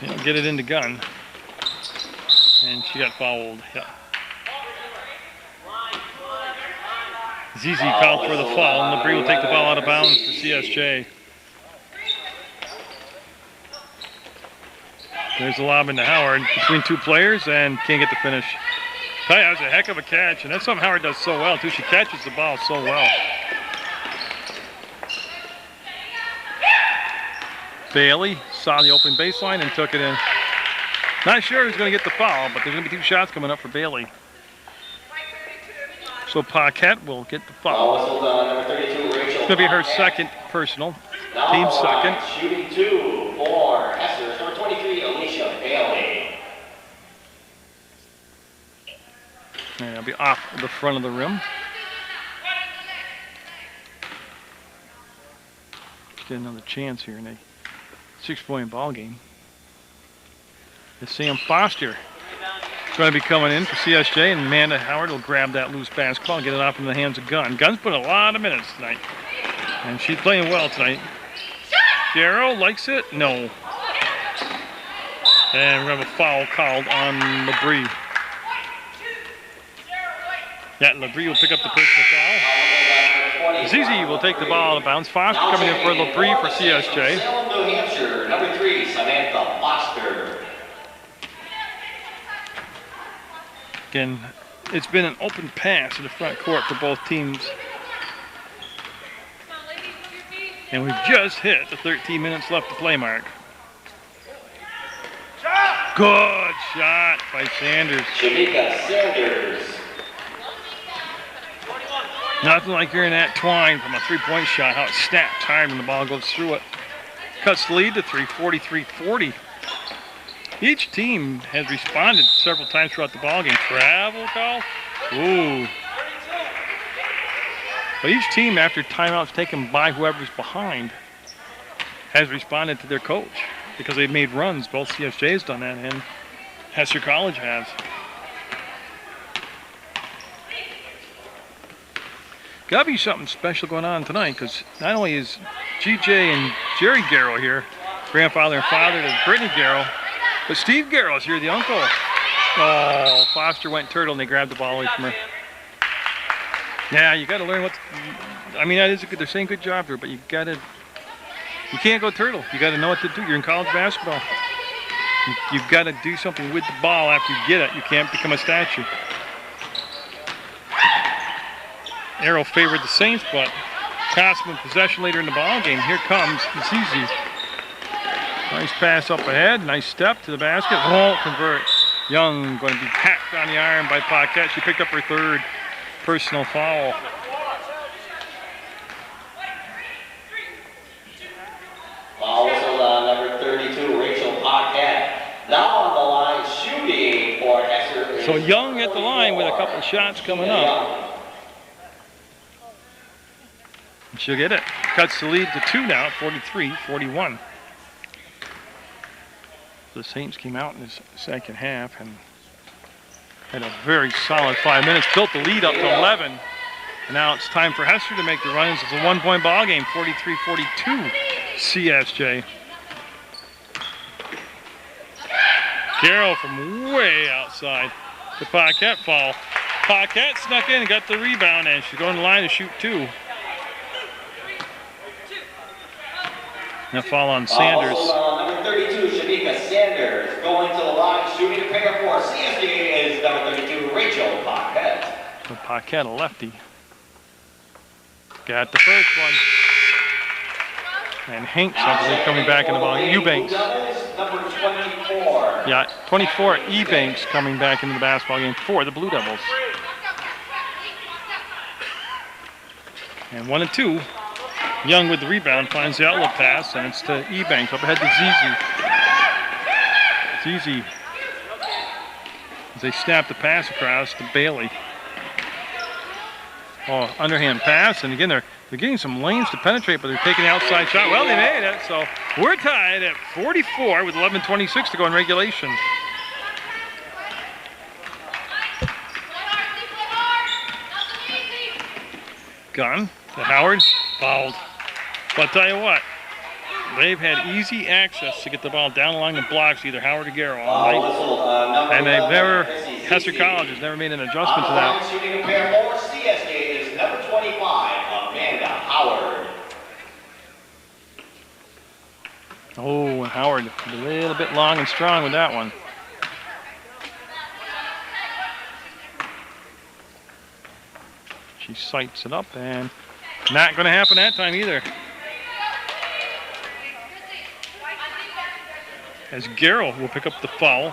He'll get it in the gun. And she got fouled. Yeah. ZZ called for the foul, and LeBrie will take the ball out of bounds to CSJ. There's the lob into Howard between two players and can't get the finish. Tell you, that was a heck of a catch, and that's something Howard does so well, too. She catches the ball so well. Bailey saw the open baseline and took it in. Not sure who's going to get the foul, but there's going to be 2 shots coming up for Bailey. So Paquette will get the foul. It's going to be her second personal, team second. Shooting 2 for Hesser, number 23, Alicia Bailey. And it'll be off the front of the rim. Get another chance here in a 6-point ball game. It's Sam Foster going to be coming in for CSJ, and Amanda Howard will grab that loose basketball and get it off in the hands of Gunn. Gunn's put a lot of minutes tonight, and she's playing well tonight. Darrow likes it? No. And we're going to have a foul called on LeBrie. Yeah, LeBrie will pick up the personal foul. Zizi will take the ball out of bounds. Foster coming in for LeBrie for CSJ. Salem, New Hampshire, number 3, Samantha Foster. Again, it's been an open pass in the front court for both teams. And we've just hit the 13 minutes left to play mark. Good shot by Sanders. Shamika Sanders. Nothing like hearing that twine from a 3-point shot, how it snapped time and the ball goes through it. Cuts the lead to 3, 43-40. Each team has responded several times throughout the ballgame. Travel call. Ooh. But each team, after timeouts taken by whoever's behind, has responded to their coach because they've made runs. Both CSJ has done that, and Hesser College has. Got to be something special going on tonight, because not only is GJ and Jerry Garrow here, grandfather and father to Brittany Garrow, but Steve Garrow's here, the uncle. Oh, Foster went turtle and they grabbed the ball away from her. Yeah, you got to learn what. I mean, that is a good. They're saying good job there, but you can't go turtle. You got to know what to do. You're in college basketball. You've got to do something with the ball after you get it. You can't become a statue. Arrow favored the Saints, but cost them possession later in the ball game. Here comes Zizi. Nice pass up ahead. Nice step to the basket. Won't convert. Young going to be packed on the iron by Paquette. She picked up her 3rd personal foul. Foul whistle on number 32, Rachel Paquette. Now on the line, shooting for Hesser. So Young at the line with a couple shots coming up. She'll get it. Cuts the lead to 2 now, 43-41. the Saints came out in the second half and had a very solid 5 minutes, built the lead up to 11. And now it's time for Hesser to make the runs. It's a 1-point ball game, 43-42 CSJ. Garrow from way outside. The Paquette foul. Paquette snuck in and got the rebound, and she's going to the line to shoot 2. Now foul on Sanders. Number 32, Shamika Sanders, going to the line, shooting a pair for CSJ is number 32, Rachel Paquette. So Paquette, a lefty. Got the first one. And Hanks, I believe, coming back in the ball. Eubanks. Number 24. Yeah, 24, Eubanks coming back into the basketball game for the Blue Devils. And 1 and 2. Young with the rebound finds the outlet pass, and it's to Eubanks up ahead to Zizi. Zizi, as they snap the pass across to Bailey. Oh, underhand pass, and again they're getting some lanes to penetrate, but they're taking the outside shot. Well, they made it, so we're tied at 44 with 11:26 to go in regulation. Gunn to Howard, fouled. But I'll tell you what, they've had easy access to get the ball down along the blocks, either Howard or Garrow all night. And they've never, Hesser College has never made an adjustment to that. Shooting a pair for CSJ is number 25, Amanda Howard. Oh, and Howard a little bit long and strong with that one. She sights it up, and not going to happen that time either. As Garrow will pick up the foul.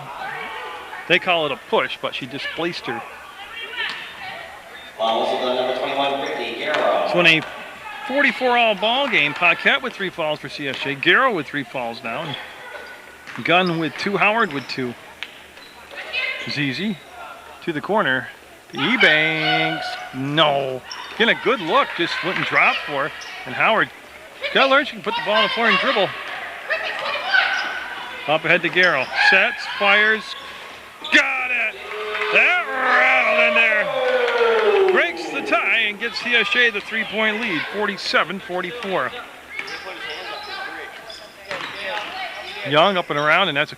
They call it a push, but she displaced her. Foul whistle to number 21, Brittany Garrow. So in a 44-all ball game, Paquette with 3 fouls for CSJ, Garrow with 3 fouls now. Gunn with 2, Howard with 2. Zizi to the corner. To Eubanks. No. Getting a good look, just went and dropped for her. And Howard got to learn she can put the ball on the floor and dribble. Up ahead to Garrow. Sets, fires. Got it! That rattled in there. Breaks the tie and gives CSJ the 3-point lead, 47-44. Young up and around, and that's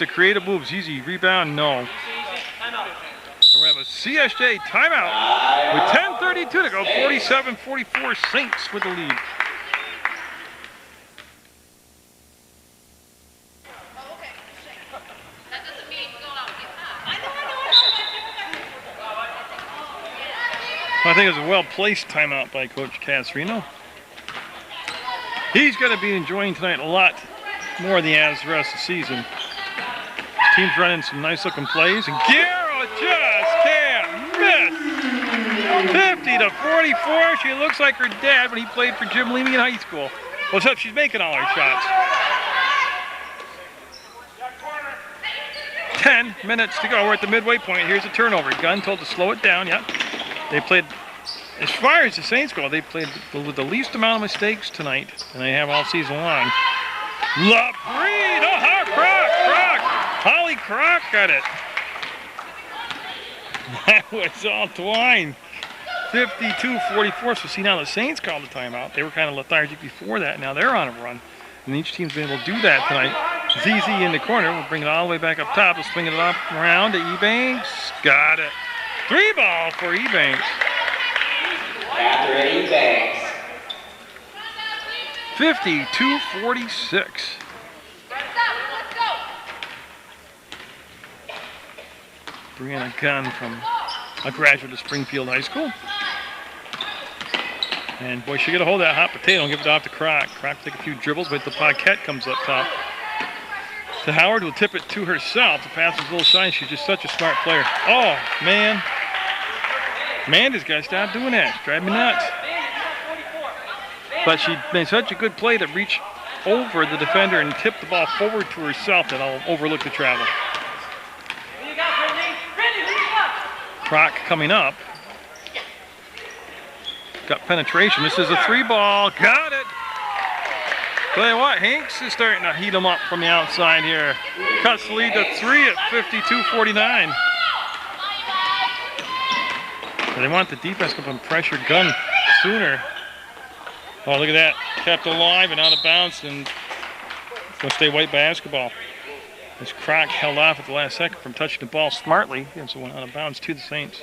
a creative move. Zizi, rebound, no. We have a CSJ timeout with 10:32 to go. 47-44 Saints with the lead. I think it was a well-placed timeout by Coach Casarino. He's going to be enjoying tonight a lot more than he has the rest of the season. His team's running some nice-looking plays, and Garrow just can't miss. 50-44. She looks like her dad when he played for Jim Leamy in high school. Well, except she's making all her shots. 10 minutes to go. We're at the midway point. Here's a turnover. Gunn told to slow it down. Yep. They played, as far as the Saints go, they played with the least amount of mistakes tonight than they have all season long. LaPreed! Oh, Croc! Holly Croc got it. That was all twine. 52-44. So see, now the Saints called the timeout. They were kind of lethargic before that. Now they're on a run. And each team's been able to do that tonight. ZZ in the corner. We'll bring it all the way back up top. We'll swing it up around to Eubanks. Got it. 3 ball for Eubanks. Catherine Eubanks. 52-46. Brianna Gunn from a graduate of Springfield High School. And boy, she get a hold of that hot potato and give it off to Croc. Croc take a few dribbles, wait till Paquette comes up top. To Howard, will tip it to herself. The pass is a little shy. She's just such a smart player. Oh, man. Amanda's got to stop doing that. It's driving me nuts. But she made such a good play to reach over the defender and tip the ball forward to herself that I'll overlook the travel. Croc coming up. Got penetration. This is a 3 ball. Got it. Tell you what, Hanks is starting to heat them up from the outside here. Cuts the lead to 3 at 52-49. So they want the defense to come and pressure Gunn sooner. Oh, look at that. Kept alive and out of bounds, and it's going to stay white basketball. As Croc held off at the last second from touching the ball smartly, and so went out of bounds to the Saints.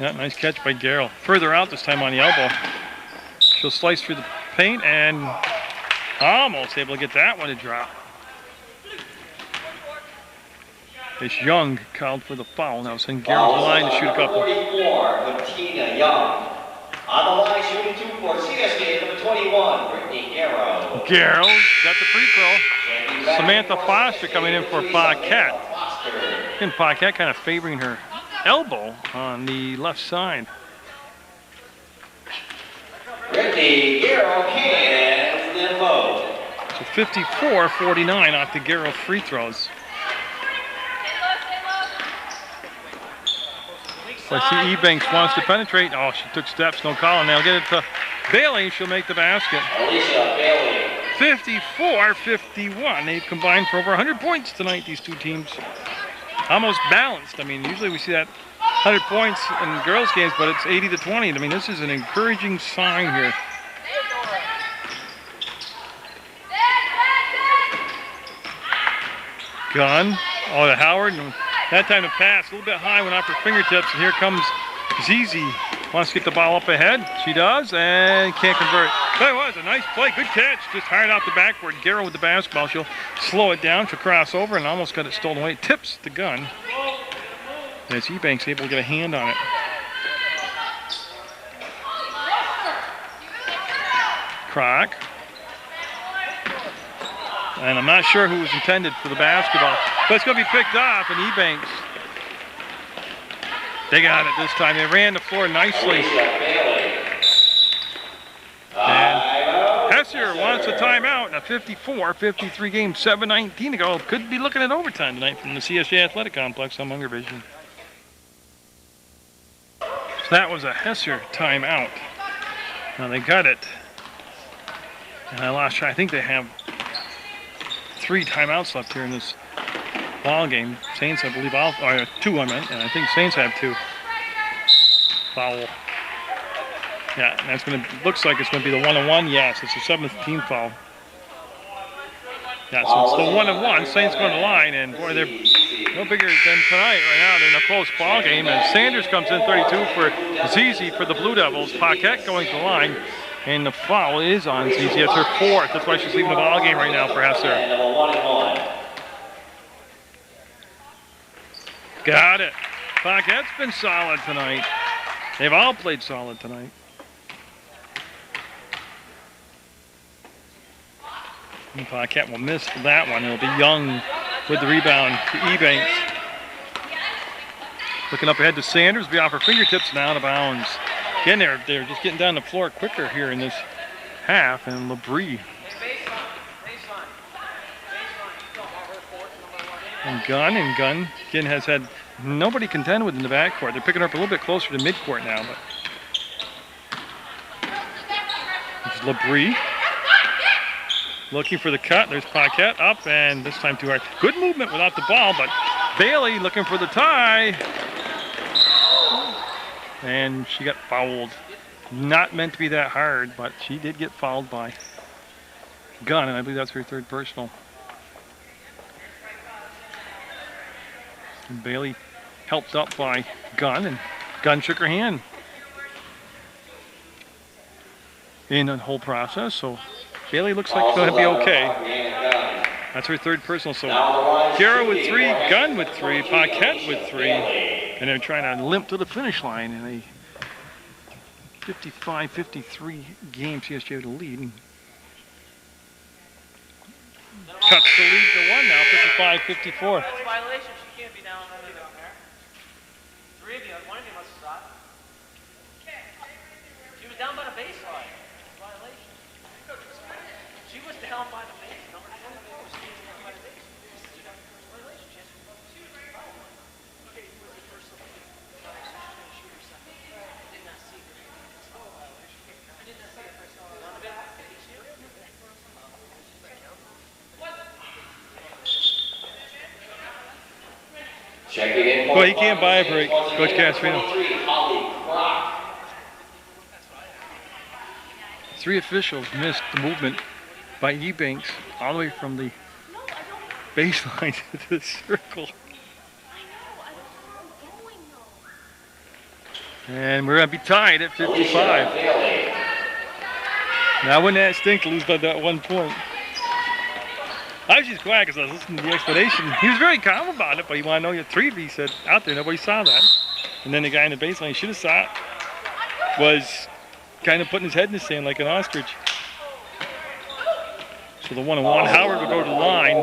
Yeah, nice catch by Garrell. Further out this time on the elbow. She'll slice through the paint and almost able to get that one to drop. It's Young called for the foul. Now send Garrell to the line to shoot a couple. 44, Bettina Young. On the line shooting 2 for CSJ, number 21, Brittany Garrell. Garrell got the free throw. Samantha Foster coming in for Paquette. And Paquette kind of favoring her elbow on the left side. Brittany Garrell can then vote. So 54-49 off the Garrell free throws. I see Ebanks wants to penetrate. Oh, she took steps, no call, and they'll get it to Bailey. She'll make the basket. Alicia Bailey. 54-51. They've combined for over 100 points tonight, these two teams. Almost balanced. I mean, usually we see that 100 points in girls' games, but it's 80-20. I mean, this is an encouraging sign here. Gunn. Oh, to Howard. That time to pass, a little bit high, went off her fingertips, and here comes Zizi. Wants to get the ball up ahead. She does, and can't convert. That was a nice play, good catch. Just hard off the backboard. Garrell with the basketball. She'll slow it down. She'll cross over and almost got it stolen away. Tips the Gun. And it's Ebanks able to get a hand on it. Croc. And I'm not sure who was intended for the basketball, but it's going to be picked off, and Ebanks. They got it this time. They ran the floor nicely. And Hesser wants a timeout in a 54-53 game, 7:19 to go. Could be looking at overtime tonight from the CSJ Athletic Complex on Munger Vision. So that was a Hesser timeout. Now they got it. And I lost track. I think they have 3 timeouts left here in this ball game. Saints, I believe, or 2 I meant, and I think Saints have 2. Foul. Yeah, and that's going to, looks like it's going to be the 1-on-1. Yes, it's the 7th team foul. Yeah, so it's the 1-on-1. Saints going to line, and boy, they're no bigger than tonight right now. They're in a close ball game, and Sanders comes in 32 for Zizi for the Blue Devils. Paquette going to the line. And the foul is on Zizi. It's her 4th. That's why she's leaving the ball game right now for Hesser. Got it. Paquette's been solid tonight. They've all played solid tonight. And Paquette will miss that one. It'll be Young with the rebound to Ebanks. Looking up ahead to Sanders. Be off her fingertips now, out of bounds. Again, they're just getting down the floor quicker here in this half, and LeBrie. And Gunn again has had nobody contend with in the backcourt. They're picking her up a little bit closer to midcourt now, but it's LeBrie looking for the cut. There's Paquette up, and this time too hard. Good movement without the ball, but Bailey looking for the tie. And she got fouled. Not meant to be that hard, but she did get fouled by Gunn, and I believe that's her 3rd personal. And Bailey helped up by Gunn, and Gunn shook her hand in the whole process. So Bailey looks like she's going to be okay. That's her 3rd personal. So Garrell with 3, Gunn with 3, Paquette with 3. And they're trying to limp to the finish line in a 55-53 game. CSJ with a lead. Cuts the lead to 1 now, 55-54. That's a violation. She can't be down there. 3 of you, one of you must have stopped. She was down by the baseline. Violation. She was down by the baseline. Number 24 was standing by the baseline. Violation. She has to be. Checking in for Well, he can't buy a break, Coach Castrino. Holly 3 officials missed the movement by Ebanks all the way from the baseline to the circle. And we're going to be tied at 55. Now, wouldn't that stink to lose by that 1 point? I was just quiet because I was listening to the explanation. He was very calm about it, but he wanted to know your 3, he said, out there, nobody saw that. And then the guy in the baseline, he should have saw it, was kind of putting his head in the sand like an ostrich. So the 1-1, Howard will go to the line.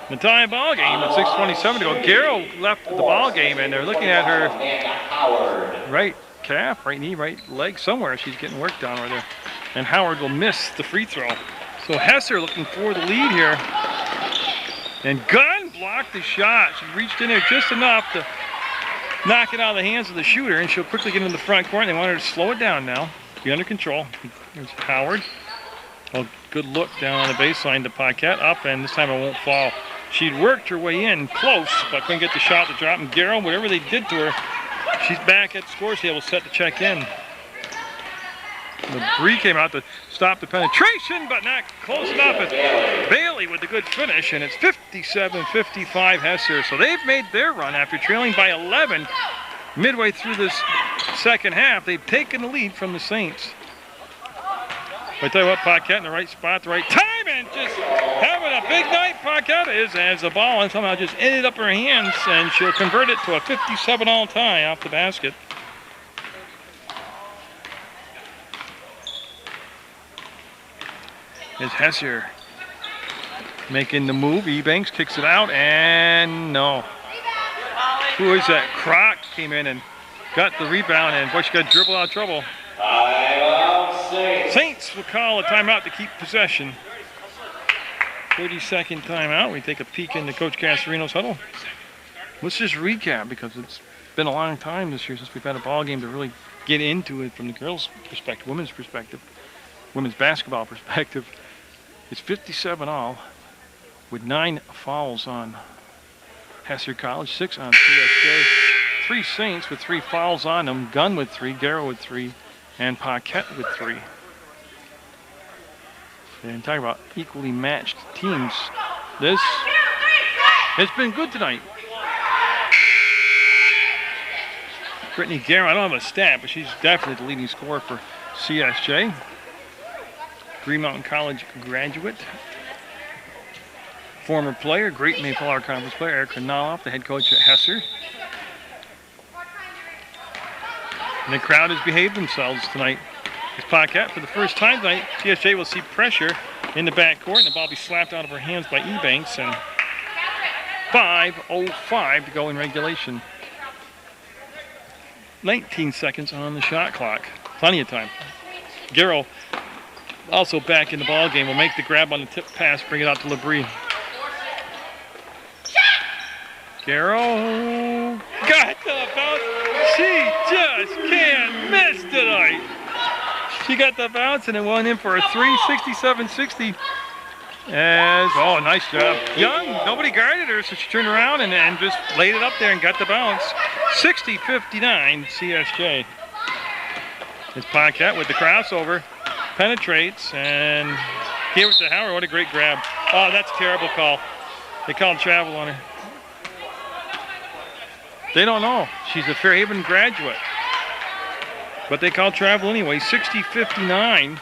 The tie ball game with 6:27 to go. Garrow left the ball game, and they're looking at her right calf, right knee, right leg, somewhere. She's getting worked on right there. And Howard will miss the free throw. So Hesser looking for the lead here. And Gunn blocked the shot. She reached in there just enough to knock it out of the hands of the shooter, and she'll quickly get into the front court. They want her to slow it down now, be under control. There's Howard. Oh, good look down on the baseline to Paquette up, and this time it won't fall. She'd worked her way in close, but couldn't get the shot to drop. And Garrow, whatever they did to her, she's back at the score table set to check in. The Bree came out to stop the penetration, but not close enough. It's Bailey with the good finish, and it's 57-55 Hesser. So they've made their run after trailing by 11 midway through this second half. They've taken the lead from the Saints. But I tell you what, Paquette in the right spot, the right time, and just having a big night. Paquette is as the ball and somehow just ended up her hands, and she'll convert it to a 57-all tie off the basket. Is Hesser making the move. Ebanks kicks it out, and no. Who is that? Croc came in and got the rebound, and boy, she got dribble out of trouble. Saints will call a timeout to keep possession. 30-second timeout. We take a peek into Coach Casarino's huddle. Let's just recap, because it's been a long time this year since we've had a ball game to really get into it from the girls' perspective, women's perspective, women's basketball perspective. It's 57-all with 9 fouls on Hesser College, 6 on CSJ, 3 Saints with 3 fouls on them, Gunn with 3, Garrow with 3, and Paquette with 3. And talking about equally matched teams, this has been good tonight. Brittany Garrow, I don't have a stat, but she's definitely the leading scorer for CSJ. Green Mountain College graduate. Former player, great Mayflower Conference player, Erica Noloff, the head coach at Hesser. And the crowd has behaved themselves tonight. As Paquette, for the first time tonight, CSJ will see pressure in the backcourt, and the ball will be slapped out of her hands by Ebanks, and 5:05 to go in regulation. 19 seconds on the shot clock. Plenty of time. Garrow, also back in the ball game, will make the grab on the tip pass, bring it out to LeBrie. Garrow got the bounce. She just can't miss tonight. She got the bounce, and it went in for a 3, 67-60. Oh, nice job. Young, nobody guarded her, so she turned around and just laid it up there and got the bounce. 60-59 CSJ. It's Paquette with the crossover. Penetrates and gave it to Howard. What a great grab. Oh, that's a terrible call. They called travel on her. They don't know. She's a Fairhaven graduate. But they called travel anyway. 60-59.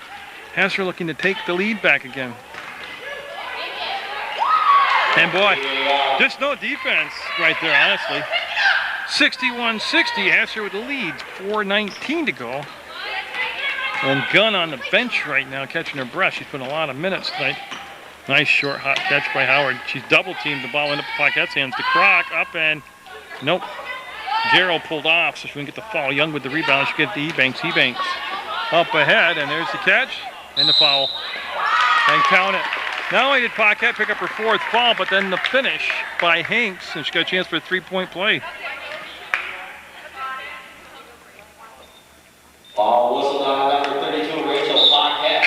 Hesser looking to take the lead back again. And boy, just no defense right there, honestly. 61-60, Hesser with the lead. 4:19 to go. And Gunn on the bench right now, catching her breath. She's put in a lot of minutes tonight. Nice short hot catch by Howard. She's double teamed. The ball into Paquette's hands. To Croc up, and nope. Garrow pulled off, so she wouldn't get the foul. Young with the rebound. She get the Ebanks. Ebanks up ahead, and there's the catch and the foul. And count it. Not only did Paquette pick up her 4th foul, but then the finish by Hanks, and she got a chance for a 3-point play. Ball whistled on number 32, Rachel Paquette.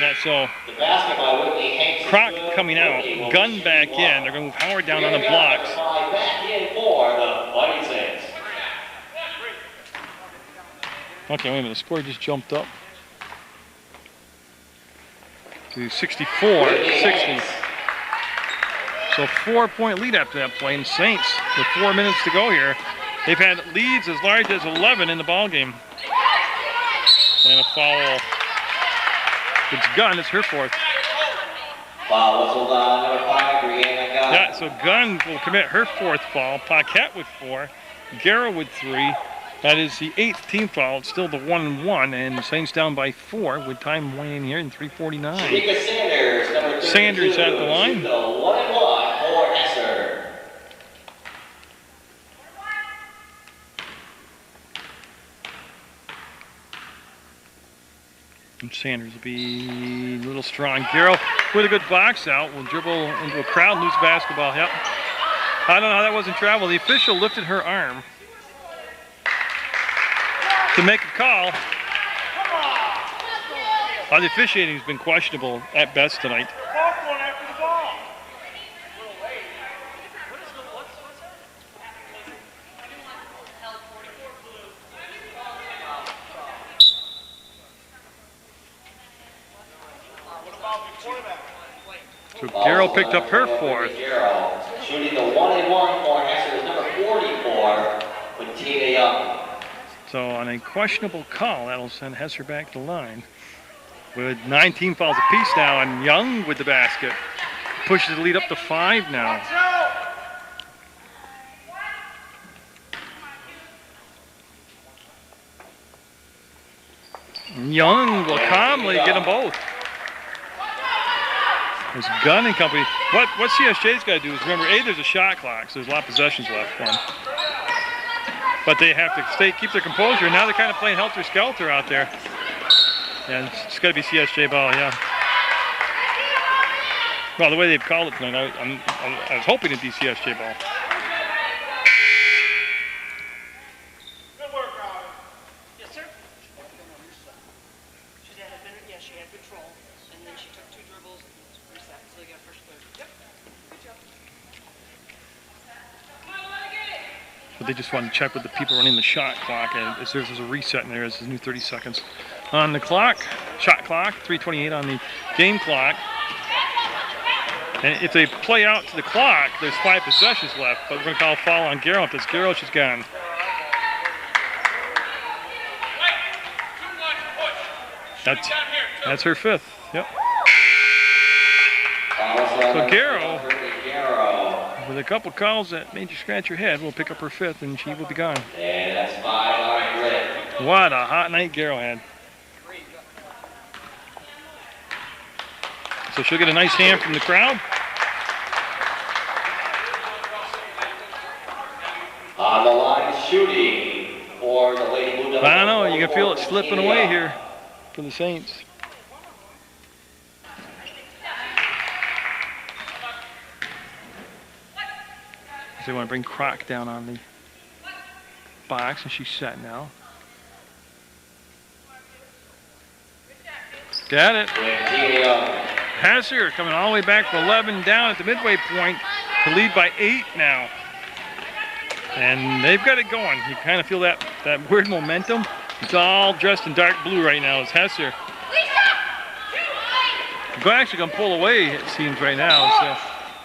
That's so. The basket by Whitney Hanks. Croc coming out, Gunn back in. They're going to move Howard down on the blocks. Okay, wait a minute. The score just jumped up to 64-60. So 4-point lead after that play. And Saints, with 4 minutes to go here, they've had leads as large as 11 in the ball game. And a foul. It's Gunn. It's her fourth. Foul whistled on number 5, Brianna Gunn. Yeah, so Gunn will commit her fourth foul. Paquette with 4. Garrow with 3. That is the 8th team foul. It's still the 1-1, and the Saints down by 4 with time waning here in 3:49. Sanders, number 32, Sanders at the line. The 1-1 for Hesser. And Sanders will be a little strong. Garrow with a good box out will dribble into a crowd, lose basketball. Yep. I don't know how that wasn't travel. The official lifted her arm to make a call. The officiating has been questionable at best tonight. So Garrow picked up her fourth. Garrow shooting the 1-1 for Hesser is number 44 with Tina Young. So on a questionable call, that'll send Hesser back to the line. With 19 fouls apiece now, and Young with the basket. Pushes the lead up to 5 now. Young will calmly get them both. There's Gunn and company. What CSJ's got to do is remember, A, there's a shot clock, so there's a lot of possessions left for them. But they have to keep their composure. Now they're kind of playing helter-skelter out there. Yeah, it's got to be CSJ ball, yeah. Well, the way they've called it tonight, I was hoping it'd be CSJ ball. Good work, Robin. Yes, sir. She had a minute. Yeah, she had control, and then she took 2 dribbles and reset. So they got first clear. Yep. Good job. But they just want to check with the people running the shot clock, and as there's a reset in there, as there's new 30 seconds on the clock, shot clock, 3:28 on the game clock. And if they play out to the clock, there's 5 possessions left, but we're going to call a foul on Garrow. If it's Garrow, she's gone. That's her 5th. Yep. So Garrow, with a couple calls that made you scratch your head, will pick up her 5th, and she will be gone. And that's 5 on grid. What a hot night Garrow had. So she'll get a nice hand from the crowd. On the line shooting for the Lady Blue Devils. I don't know, you can feel it slipping away here for the Saints. So they want to bring Croc down on the box, and she's set now. Got it. Hesser coming all the way back for 11 down at the midway point to lead by 8 now. And they've got it going. You kind of feel that weird momentum. It's all dressed in dark blue right now. It's Hesser. They're actually going to pull away, it seems, right now. So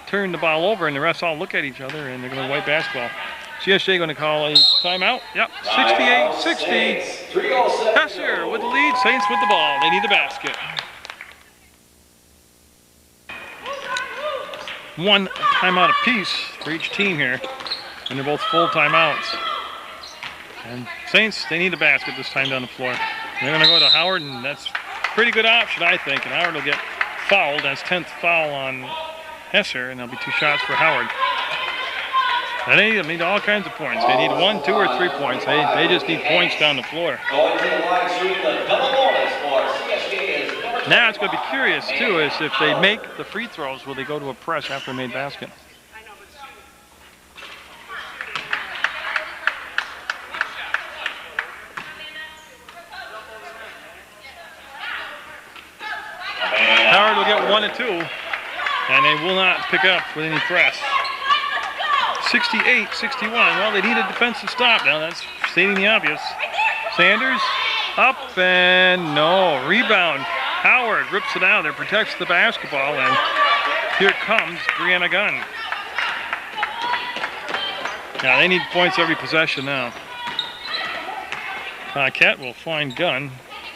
turn the ball over, and the refs all look at each other, and they're going to wipe basketball. CSJ going to call a timeout. Yep, 68-60. Hesser with the lead, Saints with the ball. They need the basket. 1 timeout apiece for each team here, and they're both full timeouts. And Saints, they need the basket this time down the floor. They're going to go to Howard, and that's a pretty good option, I think. And Howard will get fouled. That's 10th foul on Hesser, and there'll be 2 shots for Howard. They need all kinds of points. They need 1, 2, or 3 points. They just need points down the floor. Going to the line shooting the double bonus for CSJ is number Now it's going to be curious, too, is if they make the free throws, will they go to a press after a made basket? Howard will get 1 and 2, and they will not pick up with any press. 68-61. Well, they need a defensive stop now. That's stating the obvious. Sanders Up and no. Rebound. Howard rips it out there, protects the basketball, and here comes Brianna Gunn. Now they need points every possession now. Paquette will find Gunn.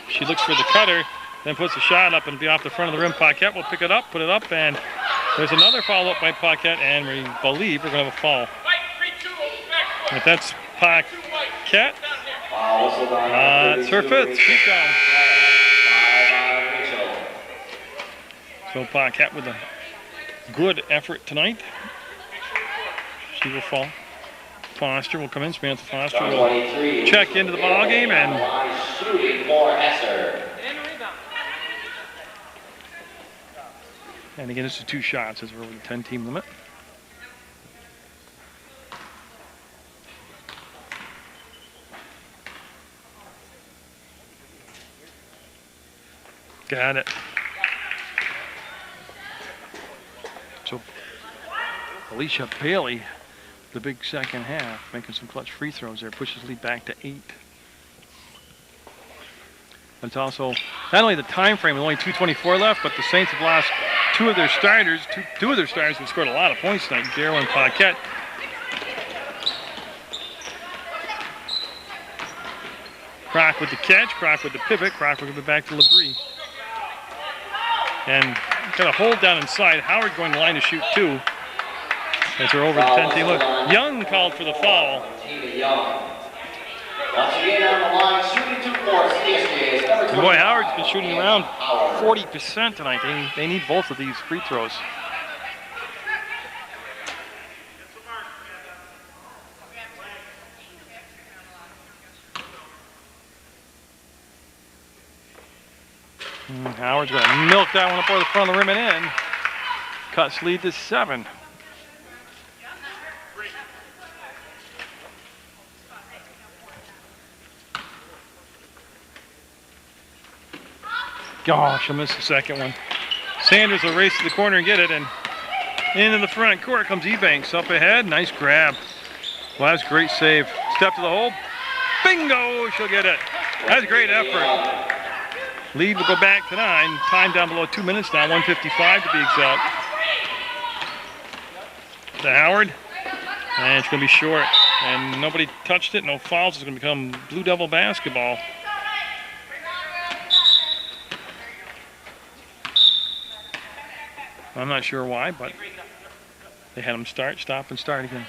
She looks for the cutter, then puts a shot up and be off the front of the rim. Paquette will pick it up, put it up, and there's another follow-up by Paquette, and we believe we're going to have a foul. If that's Paquette, it's her fifth. Keep down. So Paquette with a good effort tonight. She will fall. Foster will come in. Samantha Foster will check into the ball game and shooting for Hesser. And again, this is 2 shots as we're over the 10-team limit. Got it. So Alicia Bailey, the big second half, making some clutch free throws there, pushes lead back to 8. But it's also not only the time frame with only 2:24 left, but the Saints have lost two of their starters have scored a lot of points tonight, Darrow and Paquette. Croc with the catch, Croc with the pivot, Croc will give it back to LeBrie. And got a hold down inside. Howard going to line to shoot 2. As they're over the 10-team limit. Young called for the foul. And boy, Howard's been shooting around 40% tonight. They need both of these free throws. Howard's going to milk that one up over the front of the rim and in. Cuts lead to 7. Gosh, I missed the second one. Sanders will race to the corner and get it, and into the front court comes Ebanks up ahead. Nice grab. Well, that's a great save. Step to the hole. Bingo! She'll get it. That's a great effort. Lead will go back to 9. Time down below 2 minutes now. 1:55 to be exact. To Howard. And it's going to be short. And nobody touched it. No fouls. It's going to become Blue Devil basketball. I'm not sure why, but they had him stop and start again.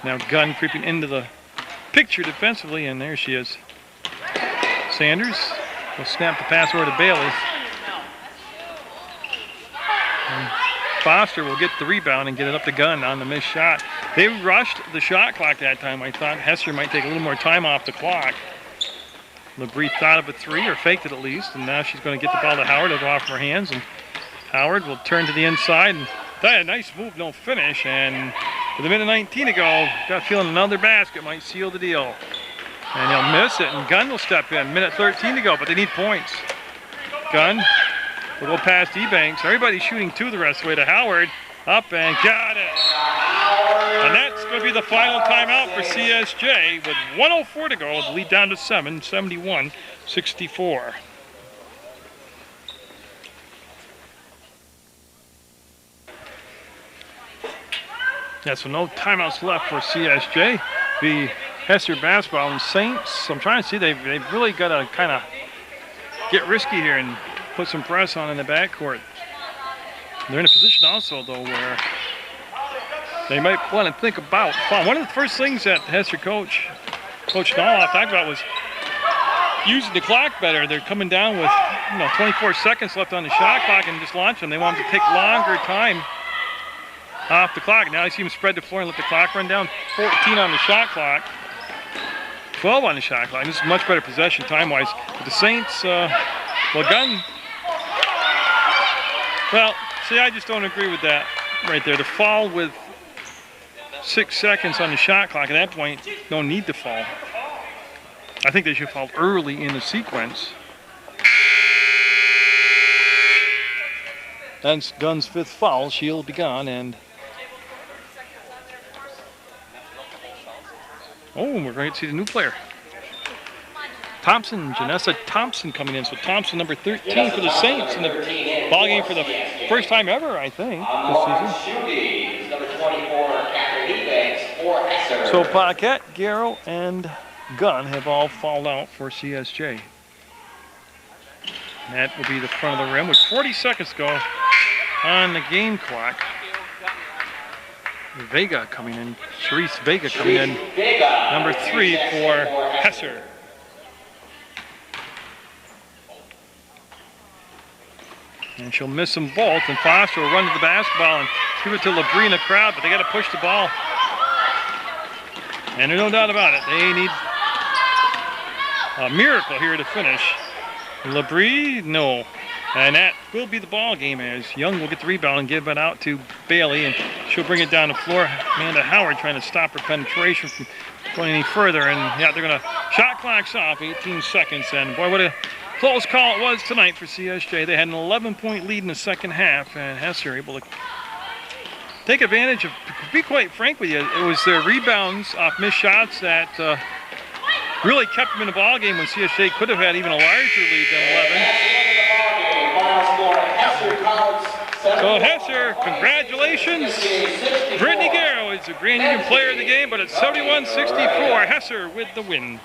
Now Gunn creeping into the picture defensively, and there she is. Sanders will snap the pass over to Bailey. And Foster will get the rebound and get it up to Gunn on the missed shot. They rushed the shot clock that time. I thought Hesser might take a little more time off the clock. LeBrie thought of a 3, or faked it at least, and now she's going to get the ball to Howard. It'll go off her hands, and Howard will turn to the inside, and that a nice move, no finish. And with a minute 19 to go, got a feeling another basket might seal the deal. And he'll miss it, and Gunn will step in. Minute 13 to go, but they need points. Gunn will go past Ebanks. Everybody's shooting 2 the rest of the way to Howard. Up and got it. And that's going to be the final timeout for CSJ with 1:04 to go. The lead down to 7, 71-64. Yeah, so no timeouts left for CSJ. The Hesser basketball and Saints. I'm trying to see, they've really got to kind of get risky here and put some press on in the backcourt. They're in a position also, though, where they might want to think about foul. One of the first things that Hesser Coach Nolloff talked about was using the clock better. They're coming down with 24 seconds left on the shot clock and just launch them. They want them to take longer time off the clock. Now I see him spread the floor and let the clock run down. 14 on the shot clock. 12 on the shot clock. This is much better possession time-wise. But the Saints, Gunn. Well, see, I just don't agree with that right there. The foul with 6 seconds on the shot clock, at that point, no need to foul. I think they should foul early in the sequence. That's Gunn's 5th foul. She'll be gone, and we're going to see the new player. Thompson, Janessa Thompson coming in. So Thompson, number 13 for the Saints in the ball game for the first time ever, I think, this season. Number 24, Catherine Ebanks for Hesser. So Paquette, Garrow, and Gunn have all fouled out for CSJ. That will be the front of the rim with 40 seconds to go on the game clock. Vega coming in, Sharice Vega coming in, number 3 for Hesser. And she'll miss them both, and Foster will run to the basketball and give it to LeBrie in the crowd, but they got to push the ball. And there's no doubt about it, they need a miracle here to finish. LeBrie, no. And that will be the ball game as Young will get the rebound and give it out to Bailey, and she'll bring it down the floor. Amanda Howard trying to stop her penetration from going any further, and yeah, they're going to shot clock's off, 18 seconds, and boy, what a close call it was tonight for CSJ. They had an 11-point lead in the second half, and Hesser able to take advantage of, to be quite frank with you, it was their rebounds off missed shots that really kept them in the ball game when CSJ could have had even a larger lead than 11. So Hesser, congratulations. Brittany Garrow is the Grand Union player of the game, but it's 71-64, Hesser with the win.